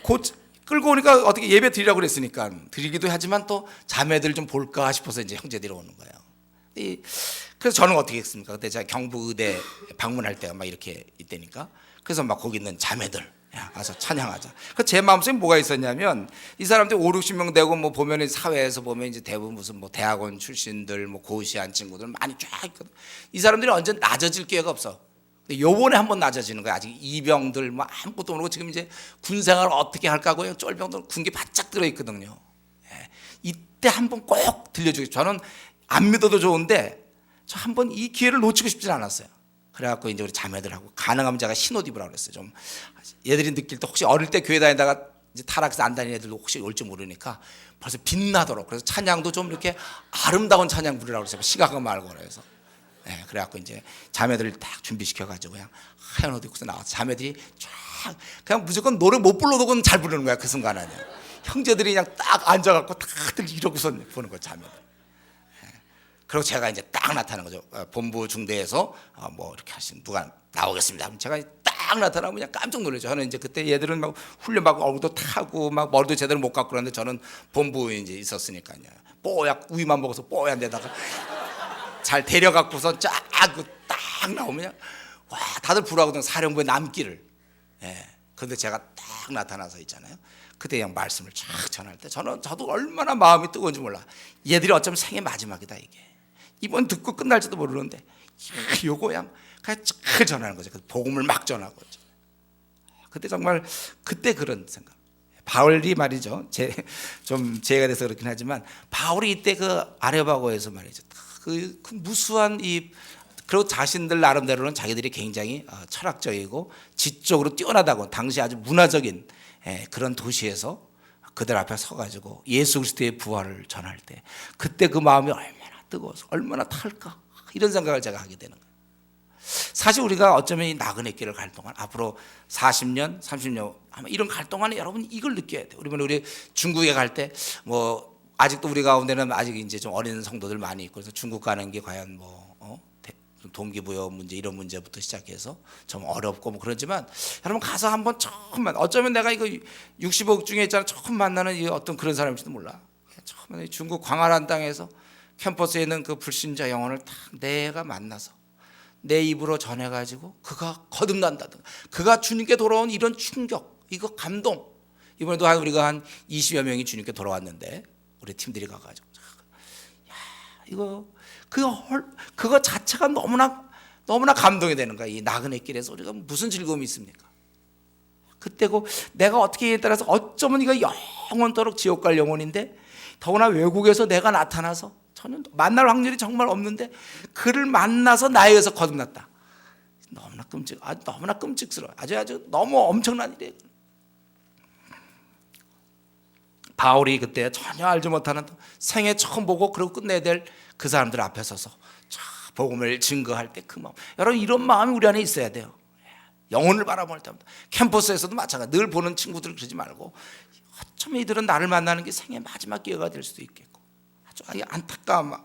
곧 끌고 오니까 어떻게 예배 드리라고 그랬으니까 드리기도 하지만 또 자매들 좀 볼까 싶어서 이제 형제들이 오는 거예요. 그래서 저는 어떻게 했습니까? 그때 제가 경북의대 방문할 때가 막 이렇게 있다니까. 그래서 막 거기 있는 자매들 와서 찬양하자. 그 제 마음속에 뭐가 있었냐면 이 사람들 5, 60명 되고 뭐 보면 사회에서 보면 이제 대부분 무슨 뭐 대학원 출신들 뭐 고시한 친구들 많이 쫙 있거든. 이 사람들이 언제 낮아질 기회가 없어. 근데 요번에 한번 낮아지는 거야. 아직 이병들 뭐 아무것도 모르고 지금 이제 군생활 어떻게 할까 하고 쫄병들 군기 바짝 들어 있거든요. 이때 한번 꼭 들려주고 저는 안 믿어도 좋은데 저 한번 이 기회를 놓치고 싶진 않았어요. 그래갖고 이제 우리 자매들하고 가능하면 제가 흰옷 입으라고 그랬어요. 좀 얘들이 느낄 때 혹시 어릴 때 교회 다니다가 이제 타락해서 안 다니는 애들도 혹시 올지 모르니까 벌써 빛나도록 그래서 찬양도 좀 이렇게 아름다운 찬양 부르라고 그랬어요. 시각은 말고 그래서. 그래갖고 이제 자매들을 딱 준비시켜가지고 그냥 하얀 옷 입고서 나와서 자매들이 쫙 그냥 무조건 노래 못 불러도 그건 잘 부르는 거야 그 순간에. 형제들이 그냥 딱 앉아갖고 다들 이러고서 보는 거야 자매들. 그리고 제가 이제 딱 나타나는 거죠. 본부 중대에서 뭐 이렇게 하신 누가 나오겠습니다. 제가 딱 나타나면 그냥 깜짝 놀라죠. 저는 이제 그때 얘들은 막 훈련받고 얼굴도 타고 막 머리도 제대로 못 깎고 그러는데 저는 본부에 이제 있었으니까요. 뽀약 우유만 먹어서 뽀얀 데다가 잘 데려갖고서 쫙 나오면 그냥 와 다들 부러워하거든 사령부의 남기를. 그런데 제가 딱 나타나서 있잖아요. 그때 그냥 말씀을 쫙 전할 때 저도 얼마나 마음이 뜨거운지 몰라. 얘들이 어쩌면 생애 마지막이다 이게. 이번 듣고 끝날지도 모르는데 요거 그냥 쫙 전하는 거죠. 복음을 막 전하고. 그때 정말 그때 그런 생각. 바울이 말이죠. 제가 돼서 그렇긴 하지만 바울이 이때 그 아레오파고에서 말이죠. 그 무수한 그리고 자신들 나름대로는 자기들이 굉장히 철학적이고 지적으로 뛰어나다고 당시 아주 문화적인 그런 도시에서 그들 앞에 서가지고 예수 그리스도의 부활을 전할 때 그때 그 마음이 얼마나 뜨거워서 얼마나 탈까 이런 생각을 제가 하게 되는 거예요. 사실 우리가 어쩌면 이 나그네 길을 갈 동안 앞으로 40년, 30년 아마 이런 갈 동안에 여러분 이걸 느껴야 돼요. 우리 중국에 갈 때 뭐 아직도 우리 가운데는 아직 이제 좀 어린 성도들 많이 있고 그래서 중국 가는 게 과연 뭐 동기부여 문제 이런 문제부터 시작해서 좀 어렵고 뭐 그러지만 여러분 가서 한번 처음만 어쩌면 내가 이거 60억 중에 있잖아 처음 만나는 이 어떤 그런 사람일지도 몰라. 처음에 중국 광활한 땅에서 캠퍼스에 있는 그 불신자 영혼을 딱 내가 만나서 내 입으로 전해가지고 그가 거듭난다든가 그가 주님께 돌아온 이런 충격 이거 감동. 이번에도 우리가 한 20여 명이 주님께 돌아왔는데 우리 팀들이 가가지고 야 이거 그거 자체가 너무나 감동이 되는 거야. 이 나그네 길에서 우리가 무슨 즐거움이 있습니까? 그때고 내가 어떻게에 따라서 어쩌면 이거 영원토록 지옥 갈 영혼인데 더구나 외국에서 내가 나타나서 저는 만날 확률이 정말 없는데 그를 만나서 나에 의해서 거듭났다. 너무나 끔찍스러워. 아주 너무 엄청난 일이에요. 바울이 그때 전혀 알지 못하는 생애 처음 보고 그러고 끝내야 될 그 사람들 앞에 서서 복음을 증거할 때 그 마음. 여러분 이런 마음이 우리 안에 있어야 돼요. 영혼을 바라볼 때마다 캠퍼스에서도 마찬가지. 늘 보는 친구들 그러지 말고 어쩌면 이들은 나를 만나는 게 생애 마지막 기회가 될 수도 있겠고 아주 안타까운 마음.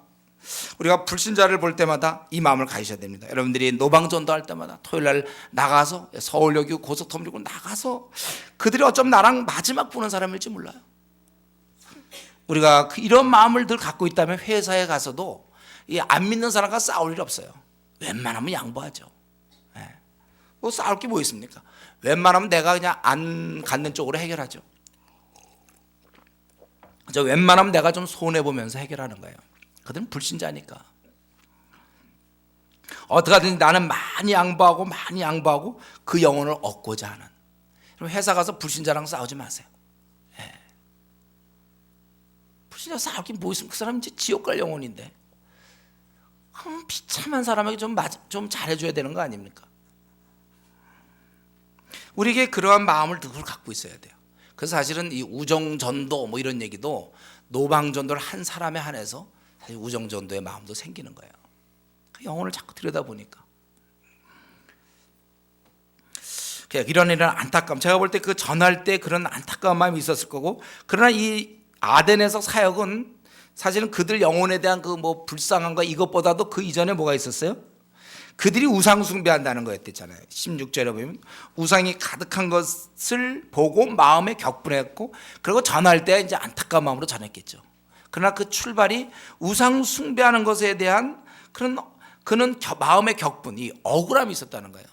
우리가 불신자를 볼 때마다 이 마음을 가지셔야 됩니다. 여러분들이 노방전도 할 때마다 토요일날 나가서 서울역이고 고속터미널 나가서 그들이 어쩜 나랑 마지막 보는 사람일지 몰라요. 우리가 이런 마음을 늘 갖고 있다면 회사에 가서도 이 안 믿는 사람과 싸울 일 없어요. 웬만하면 양보하죠. 뭐 싸울 게 뭐 있습니까? 웬만하면 내가 그냥 안 갖는 쪽으로 해결하죠. 웬만하면 내가 좀 손해보면서 해결하는 거예요. 그들은 불신자니까. 어떻게든 나는 많이 양보하고 그 영혼을 얻고자 하는. 그럼 회사 가서 불신자랑 싸우지 마세요. 불신자 싸울 게 뭐 있으면 그 사람 이제 지옥 갈 영혼인데. 비참한 사람에게 좀 잘해줘야 되는 거 아닙니까? 우리에게 그러한 마음을 늘 갖고 있어야 돼요. 그래서 사실은 이 우정전도 뭐 이런 얘기도 노방전도를 한 사람에 한해서 사실 우정전도의 마음도 생기는 거예요. 그 영혼을 자꾸 들여다보니까. 이런 안타까움, 제가 볼 때 그 전할 때 그런 안타까운 마음이 있었을 거고, 그러나 이 아덴에서 사역은 사실은 그들 영혼에 대한 그 뭐 불쌍함과 이것보다도 그 이전에 뭐가 있었어요? 그들이 우상 숭배한다는 거였댔잖아요. 16절에 보면 우상이 가득한 것을 보고 마음에 격분했고, 그리고 전할 때 이제 안타까운 마음으로 전했겠죠. 그러나 그 출발이 우상 숭배하는 것에 대한 그는 마음의 격분, 이 억울함이 있었다는 거예요.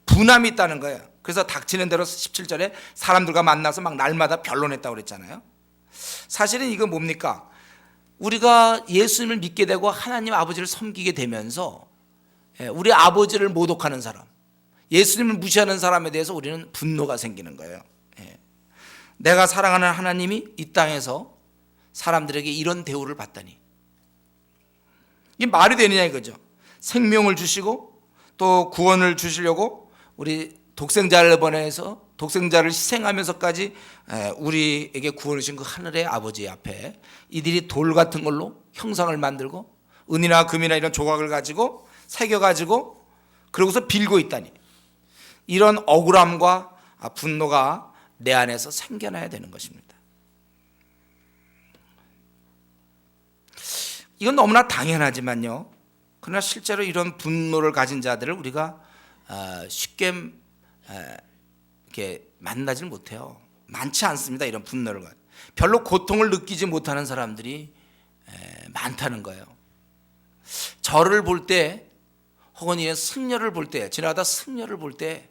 분함이 있다는 거예요. 그래서 닥치는 대로 17절에 사람들과 만나서 막 날마다 변론했다고 그랬잖아요. 사실은 이거 뭡니까? 우리가 예수님을 믿게 되고 하나님 아버지를 섬기게 되면서 우리 아버지를 모독하는 사람, 예수님을 무시하는 사람에 대해서 우리는 분노가 생기는 거예요. 내가 사랑하는 하나님이 이 땅에서 사람들에게 이런 대우를 받다니, 이게 말이 되느냐 이거죠. 생명을 주시고 또 구원을 주시려고 우리 독생자를 보내서 독생자를 희생하면서까지 우리에게 구원을 주신 그 하늘의 아버지 앞에 이들이 돌 같은 걸로 형상을 만들고 은이나 금이나 이런 조각을 가지고 새겨가지고 그러고서 빌고 있다니, 이런 억울함과 분노가 내 안에서 생겨나야 되는 것입니다. 이건 너무나 당연하지만요, 그러나 실제로 이런 분노를 가진 자들을 우리가 쉽게 이렇게 만나질 못해요. 많지 않습니다. 이런 분노를 별로 고통을 느끼지 못하는 사람들이 많다는 거예요. 저를 볼 때, 혹은 승려를 볼 때, 지나가다 승려를 볼 때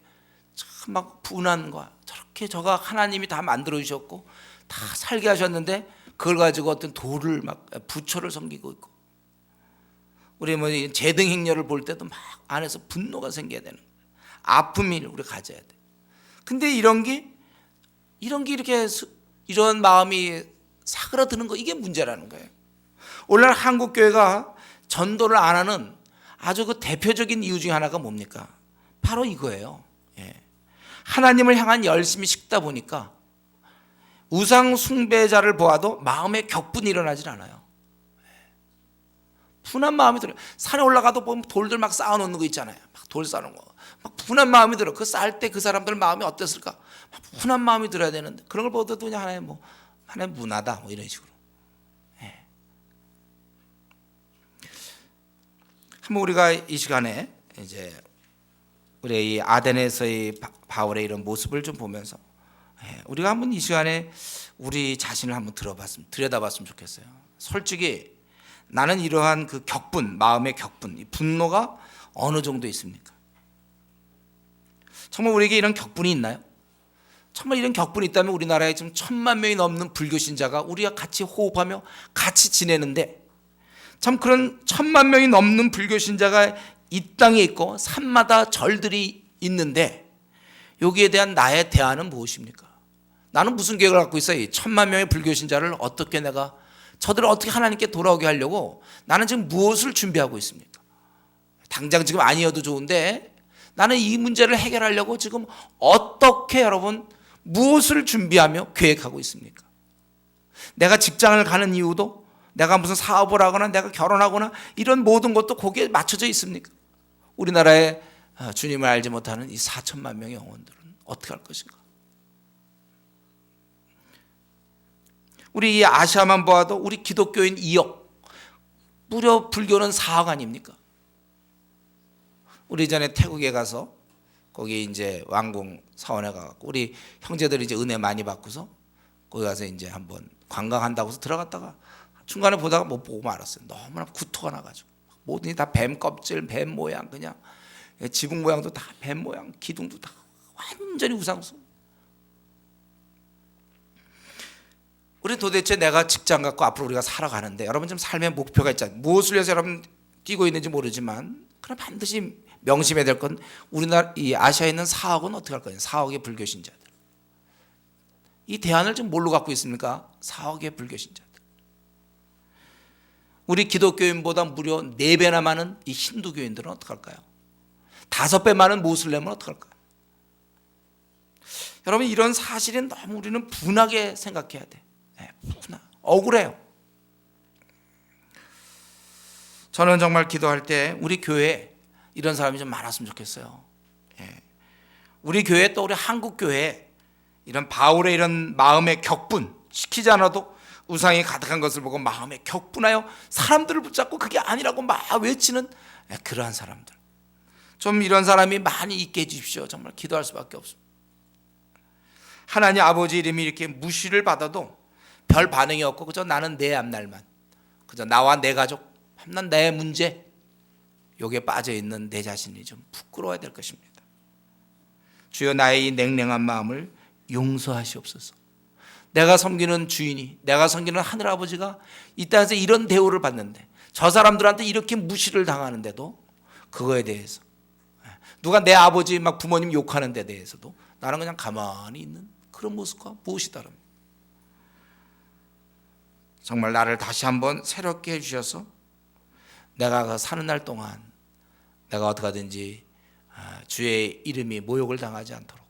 참 막 분한과, 저렇게 저가 하나님이 다 만들어 주셨고 다 살게 하셨는데 그걸 가지고 어떤 돌을 막 부처를 섬기고 있고, 우리 뭐 제등 행렬을 볼 때도 막 안에서 분노가 생겨야 되는 거예요. 아픔이 우리 가져야 돼. 근데 이런 게 이렇게 이런 마음이 사그라드는 거, 이게 문제라는 거예요. 오늘날 한국 교회가 전도를 안 하는 아주 그 대표적인 이유 중에 하나가 뭡니까? 바로 이거예요. 하나님을 향한 열심히 식다 보니까 우상 숭배자를 보아도 마음에 격분이 일어나질 않아요. 분한 마음이 들어요. 산에 올라가도 보면 돌들 막 쌓아놓는 거 있잖아요. 막 돌 쌓는 거. 막 분한 마음이 들어. 그 쌓을 때 그 사람들 마음이 어땠을까? 막 분한 마음이 들어야 되는데, 그런 걸 보더라도 그냥 하나의 문화다 뭐 이런 식으로. 한번 우리가 이 시간에 이제 우리 이 아덴에서의 바울의 이런 모습을 좀 보면서 우리가 한번 이 시간에 우리 자신을 한번 들여다봤으면 좋겠어요. 솔직히 나는 이러한 그 격분, 마음의 격분, 이 분노가 어느 정도 있습니까? 정말 우리에게 이런 격분이 있나요? 정말 이런 격분이 있다면 우리나라에 지금 1,000만 명이 넘는 불교 신자가 우리가 같이 호흡하며 같이 지내는데, 참 그런 1,000만 명이 넘는 불교 신자가 이 땅에 있고 산마다 절들이 있는데 여기에 대한 나의 대안은 무엇입니까? 나는 무슨 계획을 갖고 있어요? 1,000만 명의 불교 신자를 어떻게 저들을 어떻게 하나님께 돌아오게 하려고 나는 지금 무엇을 준비하고 있습니까? 당장 지금 아니어도 좋은데 나는 이 문제를 해결하려고 지금 어떻게 여러분 무엇을 준비하며 계획하고 있습니까? 내가 직장을 가는 이유도, 내가 무슨 사업을 하거나 내가 결혼하거나 이런 모든 것도 거기에 맞춰져 있습니까? 우리나라에 주님을 알지 못하는 이 4천만 명의 영혼들은 어떻게 할 것인가? 우리 이 아시아만 보아도 우리 기독교인 2억, 무려 불교는 사학 아닙니까? 우리 전에 태국에 가서 거기 이제 왕궁 사원에 가고 우리 형제들이 이제 은혜 많이 받고서 거기 가서 이제 한번 관광한다고 해서 들어갔다가 중간에 보다가 못 보고 말았어요. 너무나 구토가 나가지고 모든 게 다 뱀 껍질, 뱀 모양, 그냥 지붕 모양도 다 뱀 모양, 기둥도 다 완전히 우상숭. 우리 도대체 내가 직장 갖고 앞으로 우리가 살아가는데 여러분 좀 삶의 목표가 있잖아요. 무엇을 위해서 여러분 뛰고 있는지 모르지만 그럼 반드시 명심해야 될 건 우리나라 이 아시아에 있는 사학은 어떻게 할 거예요? 사학의 불교 신자들. 이 대안을 지금 뭘로 갖고 있습니까? 사학의 불교 신자들. 우리 기독교인보다 무려 4배나 많은 이 힌두교인들은 어떻게 할까요? 5배 많은 모슬렘은 어떻게 할까요? 여러분 이런 사실이 너무 우리는 분하게 생각해야 돼. 억울해요. 저는 정말 기도할 때 우리 교회에 이런 사람이 좀 많았으면 좋겠어요. 우리 교회 또 우리 한국 교회에 이런 바울의 이런 마음의 격분 시키지 않아도 우상이 가득한 것을 보고 마음에 격분하여 사람들을 붙잡고 그게 아니라고 막 외치는 그러한 사람들, 좀 이런 사람이 많이 있게 해주십시오. 정말 기도할 수밖에 없습니다. 하나님 아버지 이름이 이렇게 무시를 받아도 별 반응이 없고 그저 나는 내 앞날만, 그저 나와 내 가족, 난 내 문제, 여기에 빠져있는 내 자신이 좀 부끄러워야 될 것입니다. 주여 나의 이 냉랭한 마음을 용서하시옵소서. 내가 섬기는 주인이, 내가 섬기는 하늘아버지가 이 땅에서 이런 대우를 받는데 저 사람들한테 이렇게 무시를 당하는데도 그거에 대해서 누가 내 아버지 막 부모님 욕하는 데 대해서도 나는 그냥 가만히 있는 그런 모습과 무엇이 다릅니까? 정말 나를 다시 한번 새롭게 해주셔서 내가 사는 날 동안 내가 어떻게 하든지 주의 이름이 모욕을 당하지 않도록,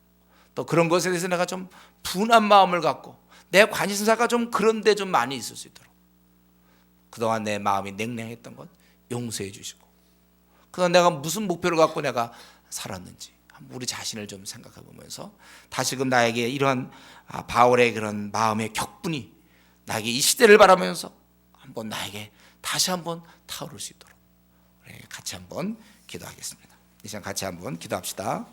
또 그런 것에 대해서 내가 좀 분한 마음을 갖고 내 관심사가 좀 그런 데 좀 많이 있을 수 있도록 그동안 내 마음이 냉랭했던 것 용서해 주시고, 그동안 내가 무슨 목표를 갖고 내가 살았는지 우리 자신을 좀 생각해 보면서 다시금 나에게 이런 바울의 그런 마음의 격분이 나에게 이 시대를 바라면서 한번 나에게 다시 한번 타오를 수 있도록 우리 같이 한번 기도하겠습니다. 이 시간 같이 한번 기도합시다.